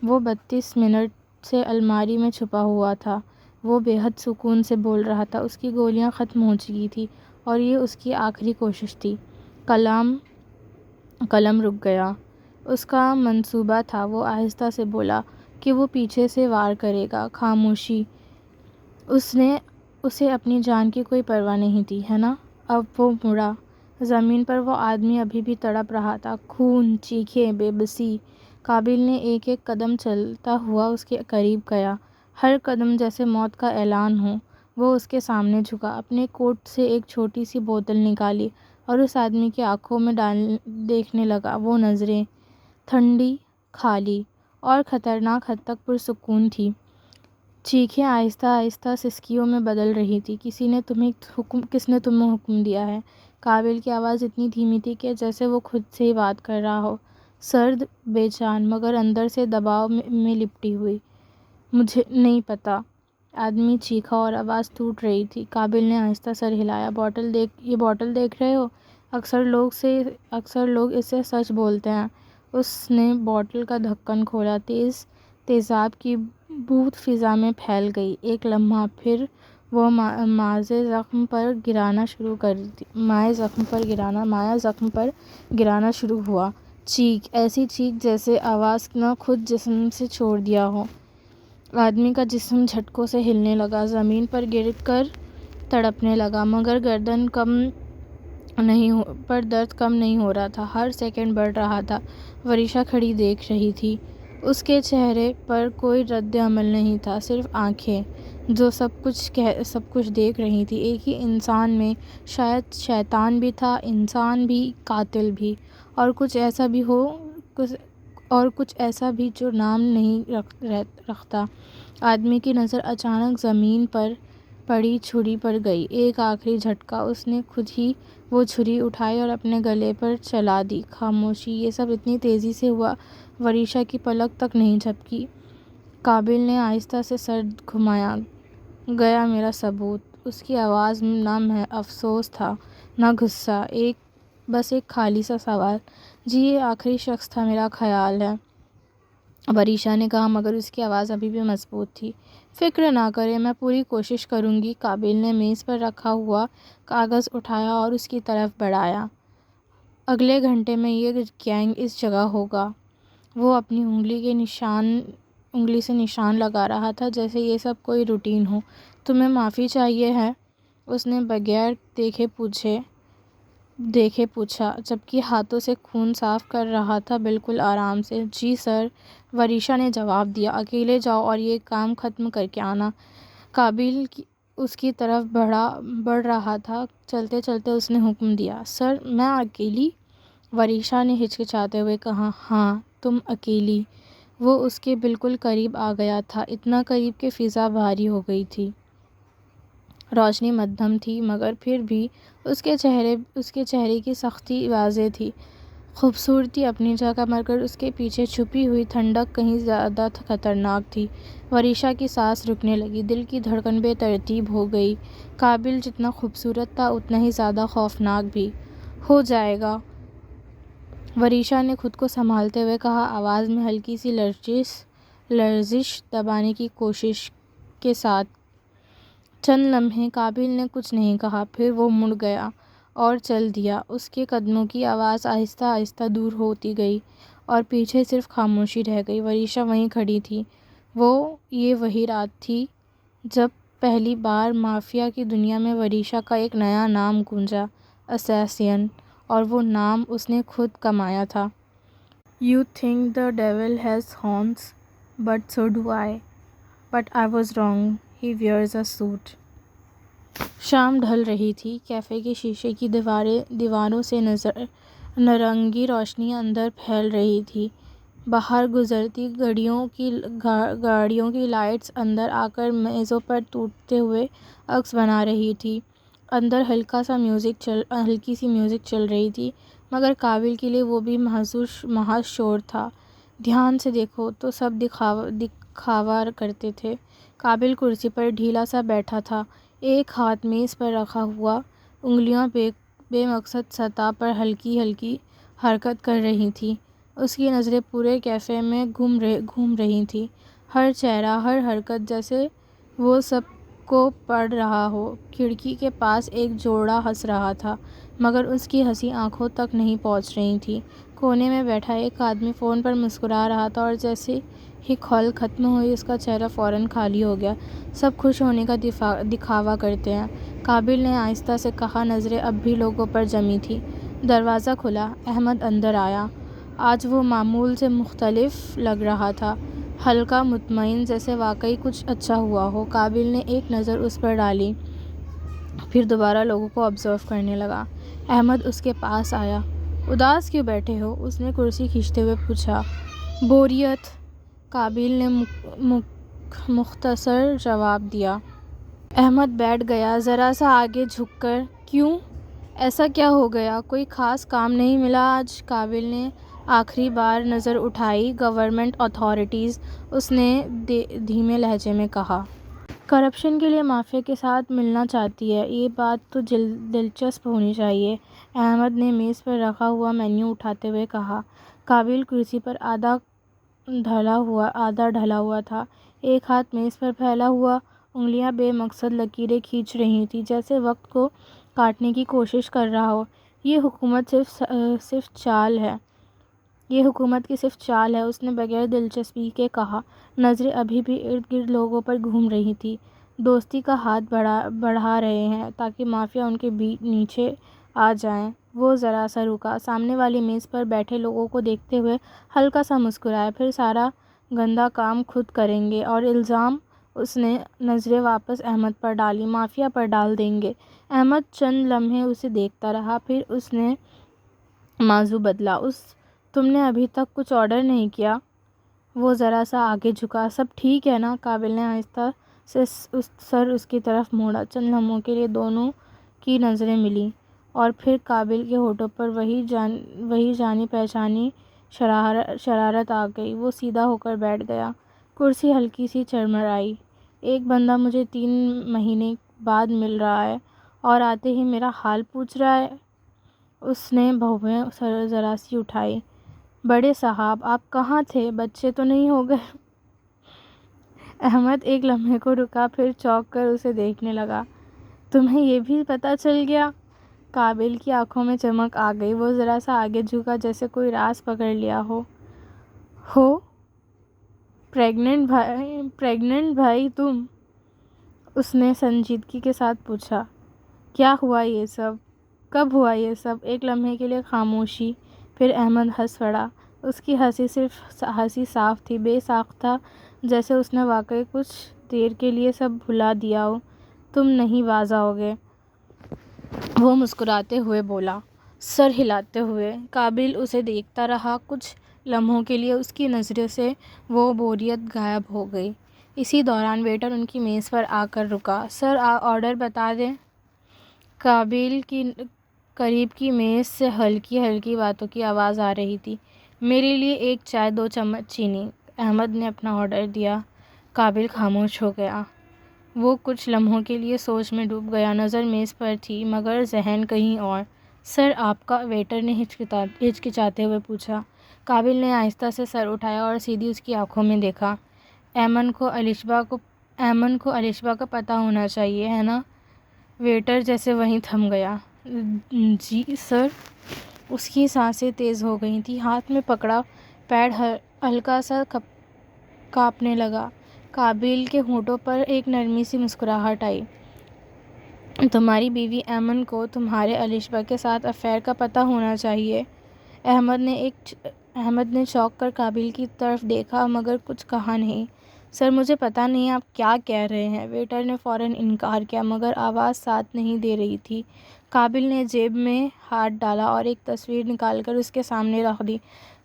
وہ 32 منٹ سے الماری میں چھپا ہوا تھا۔ وہ بے حد سکون سے بول رہا تھا۔ اس کی گولیاں ختم ہو چکی تھیں اور یہ اس کی آخری کوشش تھی۔ قلم رک گیا۔ اس کا منصوبہ تھا، وہ آہستہ سے بولا، کہ وہ پیچھے سے وار کرے گا۔ خاموشی۔ اسے اپنی جان کی کوئی پرواہ نہیں تھی، ہے نا؟ اب وہ مڑا۔ زمین پر وہ آدمی ابھی بھی تڑپ رہا تھا۔ خون، چیخیں، بے بسی۔ قابل نے ایک ایک قدم چلتا ہوا اس کے قریب گیا، ہر قدم جیسے موت کا اعلان ہو۔ وہ اس کے سامنے جھکا، اپنے کوٹ سے ایک چھوٹی سی بوتل نکالی اور اس آدمی کی آنکھوں میں دیکھنے لگا۔ وہ نظریں ٹھنڈی، خالی اور خطرناک حد تک پرسکون تھیں۔ چیخیں آہستہ آہستہ سسکیوں میں بدل رہی تھیں۔ کس نے تمہیں حکم دیا ہے؟ قابل کی آواز اتنی دھیمی تھی کہ جیسے وہ خود سے ہی بات کر رہا ہو، سرد، بے جان، مگر اندر سے دباؤ میں لپٹی ہوئی۔ مجھے نہیں پتا، آدمی چیخا اور آواز ٹوٹ رہی تھی۔ قابل نے آہستہ سر ہلایا۔ یہ بوتل دیکھ رہے ہو؟ اکثر لوگ اس سے سچ بولتے ہیں۔ اس نے بوتل کا ڈھکن کھولا۔ تیزاب کی بو فضا میں پھیل گئی۔ ایک لمحہ، پھر وہ مائع زخم پر گرانا شروع ہوا۔ چیخ، ایسی چیخ جیسے آواز نے خود جسم سے چھوڑ دیا ہو۔ آدمی کا جسم جھٹکوں سے ہلنے لگا، زمین پر گر کر تڑپنے لگا، مگر درد کم نہیں ہو رہا تھا، ہر سیکنڈ بڑھ رہا تھا۔ وریشا کھڑی دیکھ رہی تھی۔ اس کے چہرے پر کوئی رد عمل نہیں تھا، صرف آنکھیں جو سب کچھ دیکھ رہی تھیں۔ ایک ہی انسان میں شاید شیطان بھی تھا، انسان بھی، قاتل بھی، اور کچھ ایسا بھی جو نام نہیں رکھتا۔ آدمی کی نظر اچانک زمین پر پڑی چھری پر گئی۔ ایک آخری جھٹکا، اس نے خود ہی وہ چھری اٹھائی اور اپنے گلے پر چلا دی۔ خاموشی۔ یہ سب اتنی تیزی سے ہوا، وریشا کی پلک تک نہیں جھپکی۔ قابل نے آہستہ سے سر گھمایا۔ گیا میرا ثبوت؟ اس کی آواز میں نہ افسوس تھا، نہ غصہ، بس ایک خالی سا سوال۔ جی، یہ آخری شخص تھا، میرا خیال ہے، وریشا نے کہا، مگر اس کی آواز ابھی بھی مضبوط تھی۔ فکر نہ کریں، میں پوری کوشش کروں گی۔ قابل نے میز پر رکھا ہوا کاغذ اٹھایا اور اس کی طرف بڑھایا۔ اگلے گھنٹے میں یہ گینگ اس جگہ ہوگا۔ وہ اپنی انگلی سے نشان لگا رہا تھا، جیسے یہ سب کوئی روٹین ہو۔ تمہیں معافی چاہیے ہے؟ اس نے بغیر دیکھے پوچھے۔ دیکھے پوچھا، جبکہ ہاتھوں سے خون صاف کر رہا تھا، بالکل آرام سے۔ جی سر، وریشا نے جواب دیا۔ اکیلے جاؤ اور یہ کام ختم کر کے آنا۔ قابل اس کی طرف بڑھ رہا تھا۔ چلتے چلتے اس نے حکم دیا، سر میں اکیلی؟ وریشا نے ہچکچاتے ہوئے کہا، ہاں تم اکیلی۔ وہ اس کے بالکل قریب آ گیا تھا، اتنا قریب کہ فضا بھاری ہو گئی تھی۔ روشنی مدھم تھی، مگر پھر بھی اس کے چہرے کی سختی واضح تھی۔ خوبصورتی اپنی جگہ، مگر اس کے پیچھے چھپی ہوئی ٹھنڈک کہیں زیادہ خطرناک تھی۔ وریشا کی سانس رکنے لگی، دل کی دھڑکن بے ترتیب ہو گئی۔ قابل جتنا خوبصورت تھا، اتنا ہی زیادہ خوفناک بھی۔ ہو جائے گا، وریشا نے خود کو سنبھالتے ہوئے کہا، آواز میں ہلکی سی لرزش دبانے کی کوشش کے ساتھ۔ چند لمحے قابل نے کچھ نہیں کہا، پھر وہ مڑ گیا اور چل دیا۔ اس کے قدموں کی آواز آہستہ آہستہ دور ہوتی گئی اور پیچھے صرف خاموشی رہ گئی۔ وریشا وہیں کھڑی تھی۔ یہ وہی رات تھی جب پہلی بار مافیا کی دنیا میں وریشا کا ایک نیا نام گونجا، اسیسین، اور وہ نام اس نے خود کمایا تھا۔ You think the devil has horns, but so do I. But I was wrong. He wears a suit. شام ڈھل رہی تھی۔ کیفے کے شیشے کی دیواروں سے نارنگی روشنی اندر پھیل رہی تھی۔ باہر گزرتی گاڑیوں کی لائٹس اندر آ کر میزوں پر ٹوٹتے ہوئے عکس بنا رہی تھی۔ اندر ہلکی سی میوزک چل رہی تھی، مگر قابل کے لیے وہ بھی محض شور تھا۔ دھیان سے دیکھو تو سب دکھاوا کرتے تھے۔ قابل کرسی پر ڈھیلا سا بیٹھا تھا، ایک ہاتھ میز پر رکھا ہوا، انگلیاں بے مقصد سطح پر ہلکی ہلکی حرکت کر رہی تھیں۔ اس کی نظریں پورے کیفے میں گھوم رہی تھیں، ہر چہرہ، ہر حرکت، جیسے وہ سب کو پڑھ رہا ہو۔ کھڑکی کے پاس ایک جوڑا ہنس رہا تھا، مگر اس کی ہنسی آنکھوں تک نہیں پہنچ رہی تھی۔ کونے میں بیٹھا ایک آدمی فون پر مسکرا رہا تھا، اور جیسے ہی کال ختم ہوئی اس کا چہرہ فوراً خالی ہو گیا۔ سب خوش ہونے کا دکھاوا کرتے ہیں، قابل نے آہستہ سے کہا۔ نظریں اب بھی لوگوں پر جمی تھیں۔ دروازہ کھلا، احمد اندر آیا۔ آج وہ معمول سے مختلف لگ رہا تھا، ہلکا، مطمئن، جیسے واقعی کچھ اچھا ہوا ہو۔ قابل نے ایک نظر اس پر ڈالی، پھر دوبارہ لوگوں کو آبزرو کرنے لگا۔ احمد اس کے پاس آیا۔ اداس کیوں بیٹھے ہو؟ اس نے کرسی کھینچتے ہوئے پوچھا۔ بوریت، قابل نے مختصر جواب دیا۔ احمد بیٹھ گیا، ذرا سا آگے جھک کر۔ کیوں؟ ایسا کیا ہو گیا؟ کوئی خاص کام نہیں ملا آج؟ قابل نے آخری بار نظر اٹھائی۔ گورنمنٹ اتھارٹیز، اس نے دھیمے لہجے میں کہا۔ کرپشن کے لیے مافیا کے ساتھ ملنا چاہتی ہے، یہ بات تو دلچسپ ہونی چاہیے، احمد نے میز پر رکھا ہوا مینیو اٹھاتے ہوئے کہا۔ قابل کرسی پر آدھا ڈھلا ہوا تھا، ایک ہاتھ میز پر پھیلا ہوا، انگلیاں بے مقصد لکیریں کھینچ رہی تھیں، جیسے وقت کو کاٹنے کی کوشش کر رہا ہو۔ یہ حکومت کی صرف چال ہے، اس نے بغیر دلچسپی کے کہا۔ نظریں ابھی بھی ارد گرد لوگوں پر گھوم رہی تھیں، دوستی کا ہاتھ بڑھا رہے ہیں تاکہ مافیا ان کے نیچے آ جائے۔ وہ ذرا سا رکا، سامنے والی میز پر بیٹھے لوگوں کو دیکھتے ہوئے ہلکا سا مسکرایا۔ پھر سارا گندا کام خود کریں گے اور الزام؟ اس نے نظریں واپس احمد پر ڈالی۔ مافیا پر ڈال دیں گے؟ احمد چند لمحے اسے دیکھتا رہا، پھر اس نے موضوع بدلا۔ تم نے ابھی تک کچھ آرڈر نہیں کیا؟ وہ ذرا سا آگے جھکا۔ سب ٹھیک ہے نا؟ قابل نے آہستہ سے سر اس کی طرف موڑا۔ چند لمحوں کے لیے دونوں کی نظریں ملیں، اور پھر قابل کے ہونٹوں پر وہی جانی پہچانی شرارت آ گئی۔ وہ سیدھا ہو کر بیٹھ گیا۔ کرسی ہلکی سی چرمرائی۔ ایک بندہ مجھے 3 مہینے بعد مل رہا ہے اور آتے ہی میرا حال پوچھ رہا ہے۔ اس نے بھویں ذرا سی اٹھائی۔ بڑے صاحب، آپ کہاں تھے؟ بچے تو نہیں ہو گئے؟ احمد ایک لمحے کو رکا، پھر چونک کر اسے دیکھنے لگا۔ تمہیں یہ بھی پتہ چل گیا؟ قابل کی آنکھوں میں چمک آ گئی۔ وہ ذرا سا آگے جھکا، جیسے کوئی راز پکڑ لیا ہو۔ پریگننٹ بھائی تم؟ اس نے سنجیدگی کے ساتھ پوچھا۔ کیا ہوا یہ سب؟ کب ہوا یہ سب؟ ایک لمحے کے لیے خاموشی، پھر احمد ہنس پڑا۔ اس کی ہنسی صرف ہنسی صاف تھی، بے ساختہ، جیسے اس نے واقعی کچھ دیر کے لیے سب بھلا دیا ہو۔ تم نہیں باز آؤگے؟ وہ مسکراتے ہوئے بولا، سر ہلاتے ہوئے۔ قابل اسے دیکھتا رہا۔ کچھ لمحوں کے لیے اس کی نظروں سے وہ بوریت غائب ہو گئی۔ اسی دوران ویٹر ان کی میز پر آ کر رکا۔ سر آرڈر بتا دیں؟ قابل کی قریب کی میز سے ہلکی ہلکی باتوں کی آواز آ رہی تھی۔ میرے لیے ایک چائے، 2 چمچ چینی۔ احمد نے اپنا آرڈر دیا۔ قابل خاموش ہو گیا۔ وہ کچھ لمحوں کے لیے سوچ میں ڈوب گیا۔ نظر میز پر تھی مگر ذہن کہیں اور۔ سر آپ کا؟ ویٹر نے ہچکچاتے ہوئے پوچھا۔ قابل نے آہستہ سے سر اٹھایا اور سیدھی اس کی آنکھوں میں دیکھا۔ ایمن کو الشبا کا پتہ ہونا چاہیے، ہے نا؟ ویٹر جیسے وہیں تھم گیا۔ جی سر۔ اس کی سانسیں تیز ہو گئی تھیں۔ ہاتھ میں پکڑا پیڈ ہلکا سا کانپنے لگا۔ قابل کے ہونٹوں پر ایک نرمی سی مسکراہٹ آئی۔ تمہاری بیوی ایمن کو تمہارے الشبا کے ساتھ افیئر کا پتہ ہونا چاہیے۔ احمد نے چونک کر قابل کی طرف دیکھا مگر کچھ کہا نہیں۔ سر مجھے پتہ نہیں آپ کیا کہہ رہے ہیں۔ ویٹر نے فوراً انکار کیا مگر آواز ساتھ نہیں دے رہی تھی۔ قابل نے جیب میں ہاتھ ڈالا اور ایک تصویر نکال کر اس کے سامنے رکھ دی۔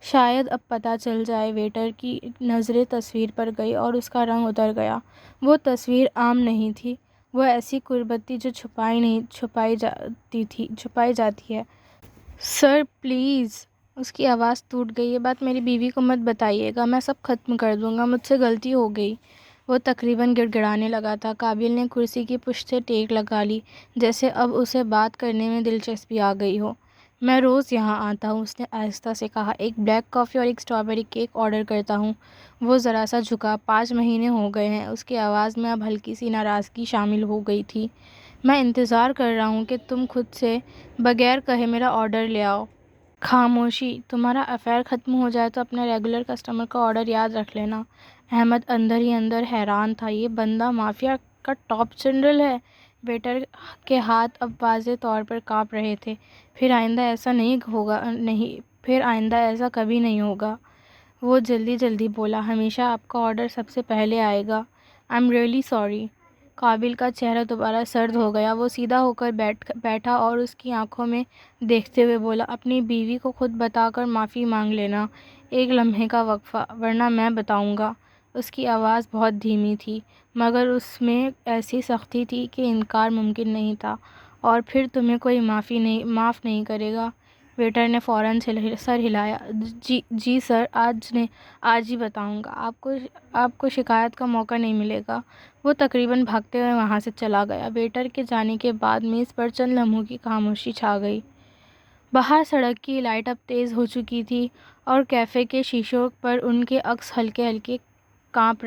شاید اب پتہ چل جائے۔ ویٹر کی نظریں تصویر پر گئی اور اس کا رنگ اتر گیا۔ وہ تصویر عام نہیں تھی، وہ ایسی قربت تھی جو چھپائی جاتی ہے۔ Sir please. اس کی آواز ٹوٹ گئی۔ یہ بات میری بیوی کو مت بتائیے گا، میں سب ختم کر دوں گا، مجھ سے غلطی ہو گئی۔ وہ تقریباً گڑ گڑانے لگا تھا۔ قابل نے کرسی کی پشت سے ٹیک لگا لی جیسے اب اسے بات کرنے میں دلچسپی آ گئی ہو۔ میں روز یہاں آتا ہوں، اس نے آہستہ سے کہا۔ ایک بلیک کافی اور ایک اسٹرابیری کیک آرڈر کرتا ہوں۔ وہ ذرا سا جھکا۔ 5 مہینے ہو گئے ہیں۔ اس کی آواز میں اب ہلکی سی ناراضگی شامل ہو گئی تھی۔ میں انتظار کر رہا ہوں کہ تم خود سے بغیر کہے میرا آرڈر لے آؤ۔ خاموشی۔ تمہارا افیئر ختم ہو جائے تو اپنے ریگولر کسٹمر کا آرڈر یاد رکھ لینا۔ احمد اندر ہی اندر حیران تھا۔ یہ بندہ مافیا کا ٹاپ جنرل ہے۔ ویٹر کے ہاتھ اب واضح طور پر کانپ رہے تھے۔ پھر آئندہ ایسا کبھی نہیں ہوگا۔ وہ جلدی بولا، ہمیشہ آپ کا آرڈر سب سے پہلے آئے گا۔ I'm really sorry۔ قابل کا چہرہ دوبارہ سرد ہو گیا۔ وہ سیدھا ہو کر بیٹھا اور اس کی آنکھوں میں دیکھتے ہوئے بولا، اپنی بیوی کو خود بتا کر معافی مانگ لینا۔ ایک لمحے کا وقفہ، ورنہ میں بتاؤں گا۔ اس کی آواز بہت دھیمی تھی مگر اس میں ایسی سختی تھی کہ انکار ممکن نہیں تھا۔ اور پھر تمہیں کوئی معاف نہیں کرے گا؟ ویٹر نے فوراً سر ہلایا۔ جی سر، آج ہی بتاؤں گا۔ آپ کو شکایت کا موقع نہیں ملے گا۔ وہ تقریباً بھاگتے ہوئے وہاں سے چلا گیا۔ ویٹر کے جانے کے بعد میز پر چند لمحوں کی خاموشی چھا گئی۔ باہر سڑک کی لائٹ اب تیز ہو چکی تھی اور کیفے کے شیشوں پر ان کے عکس ہلکے ہلکے کانپ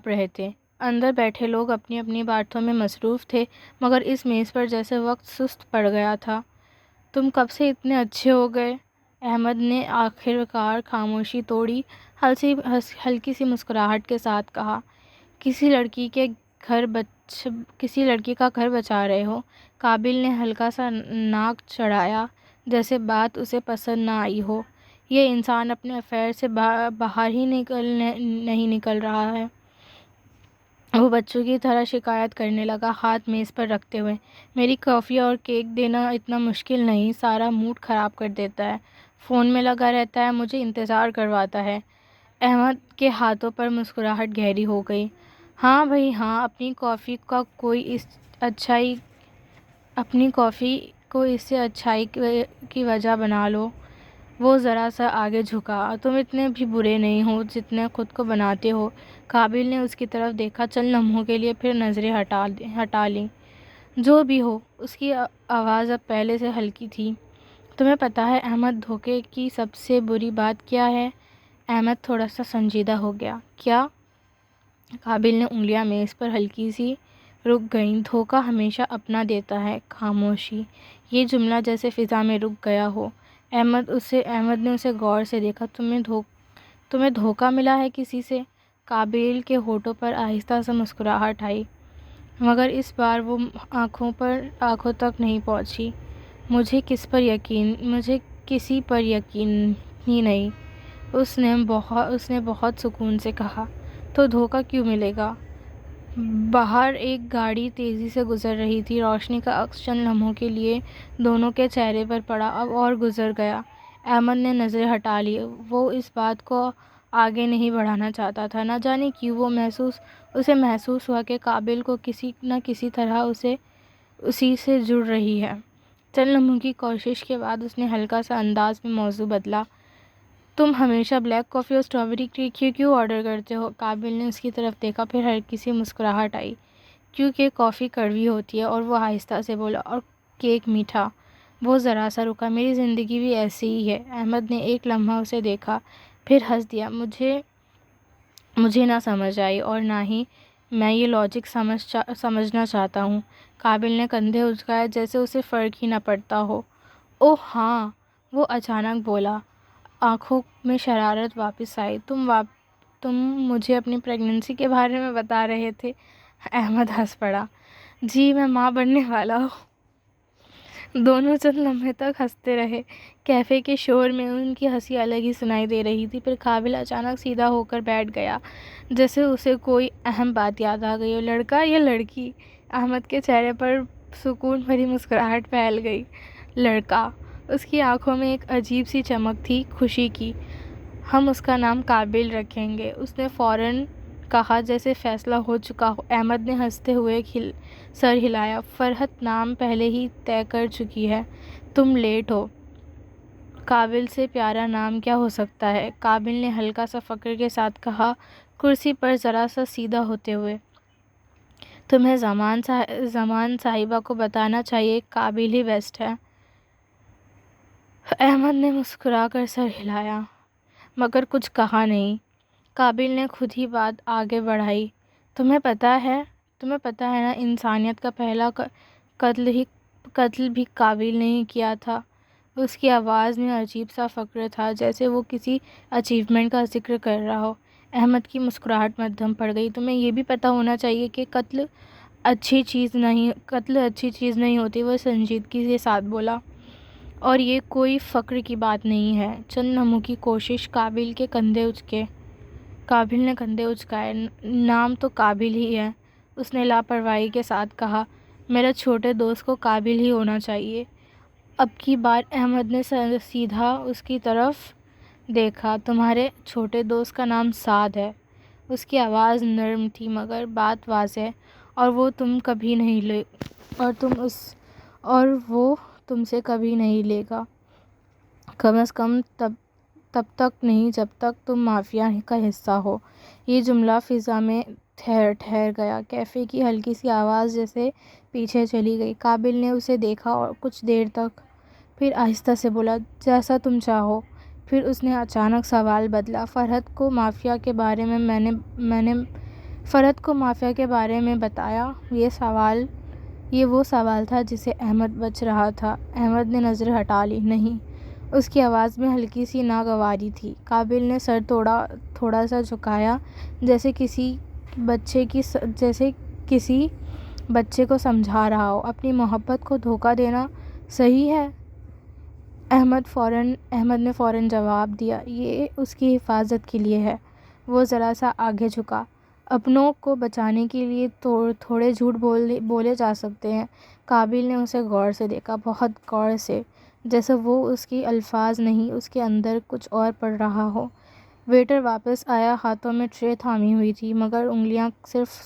رہے تھے۔ اندر بیٹھے لوگ اپنی اپنی باتوں میں مصروف تھے مگر اس میز پر جیسے وقت سست پڑ گیا تھا۔ تم کب سے اتنے اچھے ہو گئے؟ احمد نے آخر کار خاموشی توڑی۔ ہلکی سی مسکراہٹ کے ساتھ کہا، کسی لڑکی کا گھر بچا رہے ہو؟ قابل نے ہلکا سا ناک چڑھایا جیسے بات اسے پسند نہ آئی ہو۔ یہ انسان اپنے افیئر سے باہر ہی نہیں نکل رہا ہے۔ وہ بچوں کی طرح شکایت کرنے لگا، ہاتھ میز پر رکھتے ہوئے۔ میری کافی اور کیک دینا اتنا مشکل نہیں، سارا موڈ خراب کر دیتا ہے، فون میں لگا رہتا ہے، مجھے انتظار کرواتا ہے۔ احمد کے ہاتھوں پر مسکراہٹ گہری ہو گئی۔ ہاں بھئی ہاں، اپنی کافی کو اس سے اچھائی کی وجہ بنا لو۔ وہ ذرا سا آگے جھکا۔ تم اتنے بھی برے نہیں ہو جتنے خود کو بناتے ہو۔ قابل نے اس کی طرف دیکھا چند لمحوں کے لیے پھر نظریں ہٹا لیں۔ جو بھی ہو، اس کی آواز اب پہلے سے ہلکی تھی۔ تمہیں پتہ ہے احمد، دھوکے کی سب سے بری بات کیا ہے؟ احمد تھوڑا سا سنجیدہ ہو گیا۔ کیا؟ قابل نے انگلیاں میز پر ہلکی سی رک گئیں۔ دھوکہ ہمیشہ اپنا دیتا ہے۔ خاموشی۔ یہ جملہ جیسے فضا میں رک گیا ہو۔ احمد نے اسے غور سے دیکھا۔ تمہیں دھوکہ ملا ہے کسی سے؟ قابل کے ہونٹوں پر آہستہ سے مسکراہٹ آئی۔ مگر اس بار وہ آنکھوں تک نہیں پہنچی۔ مجھے کسی پر یقین ہی نہیں، اس نے بہت سکون سے کہا۔ تو دھوکہ کیوں ملے گا؟ باہر ایک گاڑی تیزی سے گزر رہی تھی۔ روشنی کا عکس چند لمحوں کے لیے دونوں کے چہرے پر پڑا، اب اور گزر گیا۔ احمد نے نظریں ہٹا لی۔ وہ اس بات کو آگے نہیں بڑھانا چاہتا تھا۔ نہ جانے کیوں اسے محسوس ہوا کہ قابل کو کسی نہ کسی طرح اسی سے جڑ رہی ہے۔ چند لمحوں کی کوشش کے بعد اس نے ہلکا سا انداز میں موضوع بدلا۔ تم ہمیشہ بلیک کافی اور اسٹرابیری کیک کیوں آرڈر کرتے ہو؟ قابل نے اس کی طرف دیکھا، پھر ہلکی سی مسکراہٹ آئی۔ کیونکہ کافی کڑوی ہوتی ہے، اور وہ آہستہ سے بولا، اور کیک میٹھا۔ وہ ذرا سا رکا۔ میری زندگی بھی ایسی ہی ہے۔ احمد نے ایک لمحہ اسے دیکھا، پھر ہنس دیا۔ مجھے نہ سمجھ آئی، اور نہ ہی میں یہ لاجک سمجھنا چاہتا ہوں۔ قابل نے کندھے اچکائے جیسے اسے فرق ہی نہ پڑتا ہو۔ اوہ ہاں، وہ اچانک بولا۔ آنکھوں میں شرارت واپس آئی۔ تم مجھے اپنی پریگننسی کے بارے میں بتا رہے تھے؟ احمد ہنس پڑا۔ جی، میں ماں بننے والا ہوں۔ دونوں چند لمحے تک ہنستے رہے۔ کیفے کے شور میں ان کی ہنسی الگ ہی سنائی دے رہی تھی۔ پھر قابل اچانک سیدھا ہو کر بیٹھ گیا، جیسے اسے کوئی اہم بات یاد آ گئی ہو۔ لڑکا یا لڑکی؟ احمد کے چہرے پر سکون بھری مسکراہٹ پھیل گئی۔ لڑکا۔ اس کی آنکھوں میں ایک عجیب سی چمک تھی، خوشی کی۔ ہم اس کا نام قابل رکھیں گے، اس نے فوراً کہا جیسے فیصلہ ہو چکا ہو۔ احمد نے ہنستے ہوئے سر ہلایا۔ فرحت نام پہلے ہی طے کر چکی ہے، تم لیٹ ہو۔ قابل سے پیارا نام کیا ہو سکتا ہے؟ قابل نے ہلکا سا فخر کے ساتھ کہا، کرسی پر ذرا سا سیدھا ہوتے ہوئے۔ تمہیں زمان صاحبہ کو بتانا چاہیے، قابل ہی بیسٹ ہے۔ احمد نے مسکرا کر سر ہلایا، مگر کچھ کہا نہیں۔ قابل نے خود ہی بات آگے بڑھائی۔ تمہیں پتہ ہے نا، انسانیت کا پہلا قتل بھی قابل نے ہی کیا تھا۔ اس کی آواز میں عجیب سا فخر تھا، جیسے وہ کسی اچیومنٹ کا ذکر کر رہا ہو۔ احمد کی مسکراہٹ مدھم پڑ گئی۔ تمہیں یہ بھی پتہ ہونا چاہیے کہ قتل اچھی چیز نہیں ہوتی، وہ سنجیدگی کے ساتھ بولا۔ اور یہ کوئی فخر کی بات نہیں ہے۔ چند لمحوں کی کوشش۔ قابل نے کندھے اچکائے۔ نام تو قابل ہی ہے، اس نے لاپرواہی کے ساتھ کہا۔ میرے چھوٹے دوست کو قابل ہی ہونا چاہیے۔ اب کی بار احمد نے سیدھا اس کی طرف دیکھا۔ تمہارے چھوٹے دوست کا نام سعد ہے؟ اس کی آواز نرم تھی مگر بات واضح۔ اور وہ تم سے کبھی نہیں لے گا، کم از کم تب تک نہیں جب تک تم مافیا کا حصہ ہو۔ یہ جملہ فضا میں ٹھہر گیا۔ کیفے کی ہلکی سی آواز جیسے پیچھے چلی گئی۔ قابل نے اسے دیکھا اور کچھ دیر تک، پھر آہستہ سے بولا، جیسا تم چاہو۔ پھر اس نے اچانک سوال بدلا۔ فرحت کو مافیا کے بارے میں بتایا؟ یہ وہ سوال تھا جسے احمد بچ رہا تھا۔ احمد نے نظریں ہٹا لی۔ نہیں، اس کی آواز میں ہلکی سی ناگواری تھی۔ قابل نے سر تھوڑا سا جھکایا، جیسے کسی بچے کو سمجھا رہا ہو۔ اپنی محبت کو دھوکہ دینا صحیح ہے؟ احمد نے فوراً جواب دیا، یہ اس کی حفاظت کے لیے ہے۔ وہ ذرا سا آگے جھکا۔ اپنوں کو بچانے کے لیے تھوڑے جھوٹ بولے جا سکتے ہیں۔ قابل نے اسے غور سے دیکھا، بہت غور سے، جیسے وہ اس کے الفاظ نہیں، اس کے اندر کچھ اور پڑھ رہا ہو۔ ویٹر واپس آیا، ہاتھوں میں ٹرے تھامی ہوئی تھی، مگر انگلیاں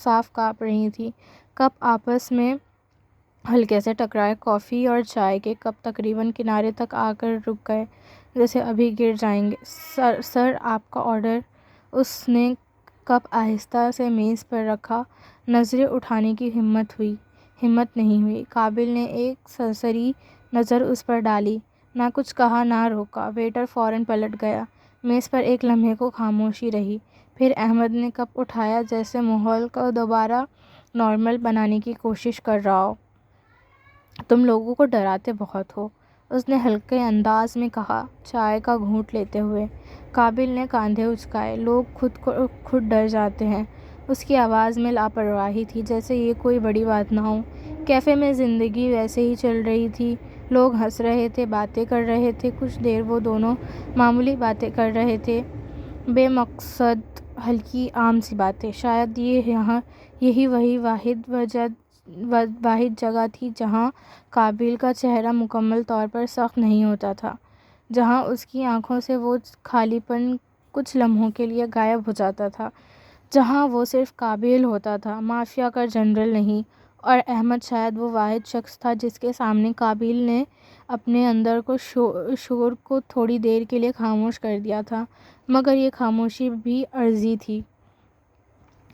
صاف کانپ رہی تھیں۔ کپ آپس میں ہلکے سے ٹکرائے۔ کافی اور چائے کے کپ تقریباً کنارے تک آ کر رک گئے، جیسے ابھی گر جائیں گے۔ سر، آپ کا آرڈر۔ اس نے کپ آہستہ سے میز پر رکھا۔ نظریں اٹھانے کی ہمت نہیں ہوئی۔ قابل نے ایک سرسری نظر اس پر ڈالی، نہ کچھ کہا نہ روکا۔ ویٹر فوراً پلٹ گیا۔ میز پر ایک لمحے کو خاموشی رہی، پھر احمد نے کپ اٹھایا جیسے ماحول کو دوبارہ نارمل بنانے کی کوشش کر رہا ہو۔ تم لوگوں کو ڈراتے بہت ہو، اس نے ہلکے انداز میں کہا، چائے کا گھونٹ لیتے ہوئے۔ قابل نے کاندھے اچکائے۔ لوگ خود ڈر جاتے ہیں، اس کی آواز میں لاپرواہی تھی، جیسے یہ کوئی بڑی بات نہ ہو۔ کیفے میں زندگی ویسے ہی چل رہی تھی، لوگ ہنس رہے تھے، باتیں کر رہے تھے۔ کچھ دیر وہ دونوں معمولی باتیں کر رہے تھے، بے مقصد، ہلکی عام سی باتیں۔ شاید یہی وہی واحد جگہ تھی جہاں قابل کا چہرہ مکمل طور پر سخت نہیں ہوتا تھا، جہاں اس کی آنکھوں سے وہ خالی پن کچھ لمحوں کے لیے غائب ہو جاتا تھا، جہاں وہ صرف قابل ہوتا تھا، مافیا کا جنرل نہیں۔ اور احمد شاید وہ واحد شخص تھا جس کے سامنے قابل نے اپنے اندر کو شور کو تھوڑی دیر کے لیے خاموش کر دیا تھا، مگر یہ خاموشی بھی عارضی تھی۔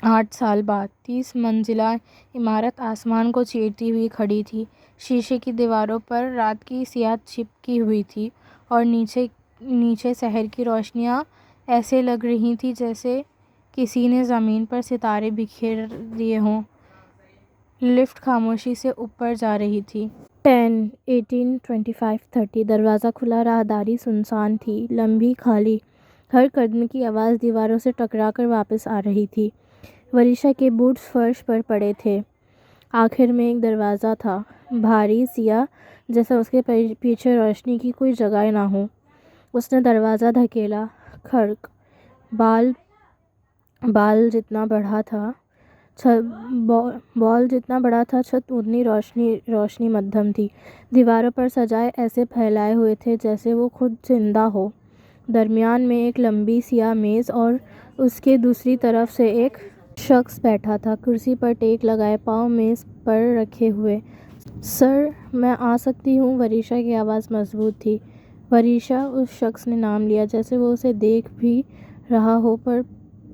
8 سال بعد 30 منزلہ عمارت آسمان کو چیرتی ہوئی کھڑی تھی۔ شیشے کی دیواروں پر رات کی سیاہ چپکی ہوئی تھی اور نیچے شہر کی روشنیاں ایسے لگ رہی تھیں جیسے کسی نے زمین پر ستارے بکھیر دیے ہوں۔ لفٹ خاموشی سے اوپر جا رہی تھی۔ 10, 18, 25, 30 دروازہ کھلا، راہداری سنسان تھی، لمبی، خالی۔ ہر قدم کی آواز دیواروں سے ٹکرا کر واپس آ رہی تھی۔ وریشا کے بوٹس فرش پر پڑے تھے۔ آخر میں ایک دروازہ تھا، بھاری، سیاہ، جیسے اس کے پیچھے روشنی کی کوئی جگہ نہ ہو۔ اس نے دروازہ دھکیلا۔ کھڑک۔ بال جتنا بڑا تھا چھت اتنی روشنی مدھم تھی۔ دیواروں پر سجائے ایسے پھیلائے ہوئے تھے جیسے وہ خود زندہ ہو۔ درمیان میں ایک لمبی سیاہ میز اور اس کے دوسری طرف سے ایک شخص بیٹھا تھا، کرسی پر ٹیک لگائے، پاؤں میز پر رکھے ہوئے۔ سر، میں آ سکتی ہوں؟ وریشا کی آواز مضبوط تھی۔ وریشا، اس شخص نے نام لیا جیسے وہ اسے دیکھ بھی رہا ہو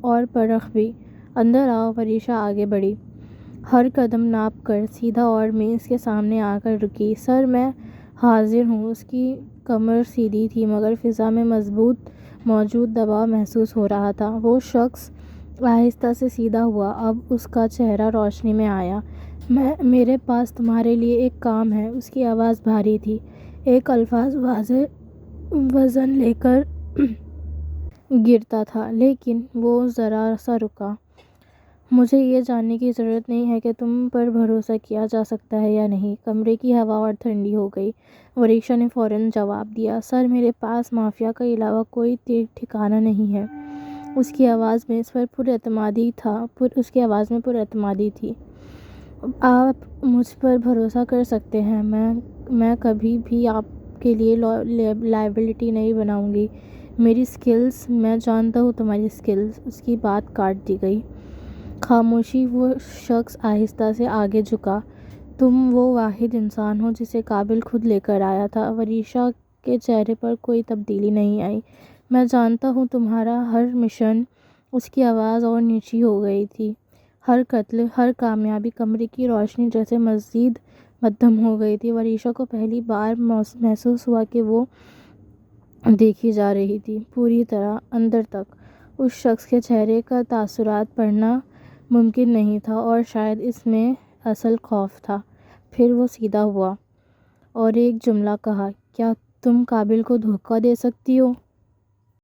اور پرکھ بھی۔ اندر آؤ۔ وریشا آگے بڑھی، ہر قدم ناپ کر، سیدھا، اور میز کے سامنے آ کر رکی۔ سر، میں حاضر ہوں۔ اس کی کمر سیدھی تھی مگر فضا میں موجود دباؤ محسوس ہو رہا تھا۔ وہ شخص آہستہ سے سیدھا ہوا، اب اس کا چہرہ روشنی میں آیا۔ میرے پاس تمہارے لیے ایک کام ہے۔ اس کی آواز بھاری تھی، ایک الفاظ واضح وزن لے کر گرتا تھا، لیکن وہ ذرا سا رکا۔ مجھے یہ جاننے کی ضرورت نہیں ہے کہ تم پر بھروسہ کیا جا سکتا ہے یا نہیں۔ کمرے کی ہوا اور ٹھنڈی ہو گئی۔ وریشا نے فوراً جواب دیا، سر، میرے پاس مافیا کے علاوہ کوئی ٹھکانہ نہیں ہے۔ اس کی آواز میں پر اعتمادی تھی۔ آپ مجھ پر بھروسہ کر سکتے ہیں۔ میں کبھی بھی آپ کے لیے لائبلٹی نہیں بناؤں گی۔ میری سکلز، میں جانتا ہوں تمہاری سکلز۔ اس کی بات کاٹ دی گئی۔ خاموشی۔ وہ شخص آہستہ سے آگے جھکا۔ تم وہ واحد انسان ہو جسے قابل خود لے کر آیا تھا۔ وریشا کے چہرے پر کوئی تبدیلی نہیں آئی۔ میں جانتا ہوں تمہارا ہر مشن۔ اس کی آواز اور نیچی ہو گئی تھی۔ ہر قتل، ہر کامیابی۔ کمرے کی روشنی جیسے مزید مدھم ہو گئی تھی۔ وریشا کو پہلی بار محسوس ہوا کہ وہ دیکھی جا رہی تھی، پوری طرح، اندر تک۔ اس شخص کے چہرے کا تاثرات پڑھنا ممکن نہیں تھا، اور شاید اس میں اصل خوف تھا۔ پھر وہ سیدھا ہوا اور ایک جملہ کہا، کیا تم قابل کو دھوکہ دے سکتی ہو؟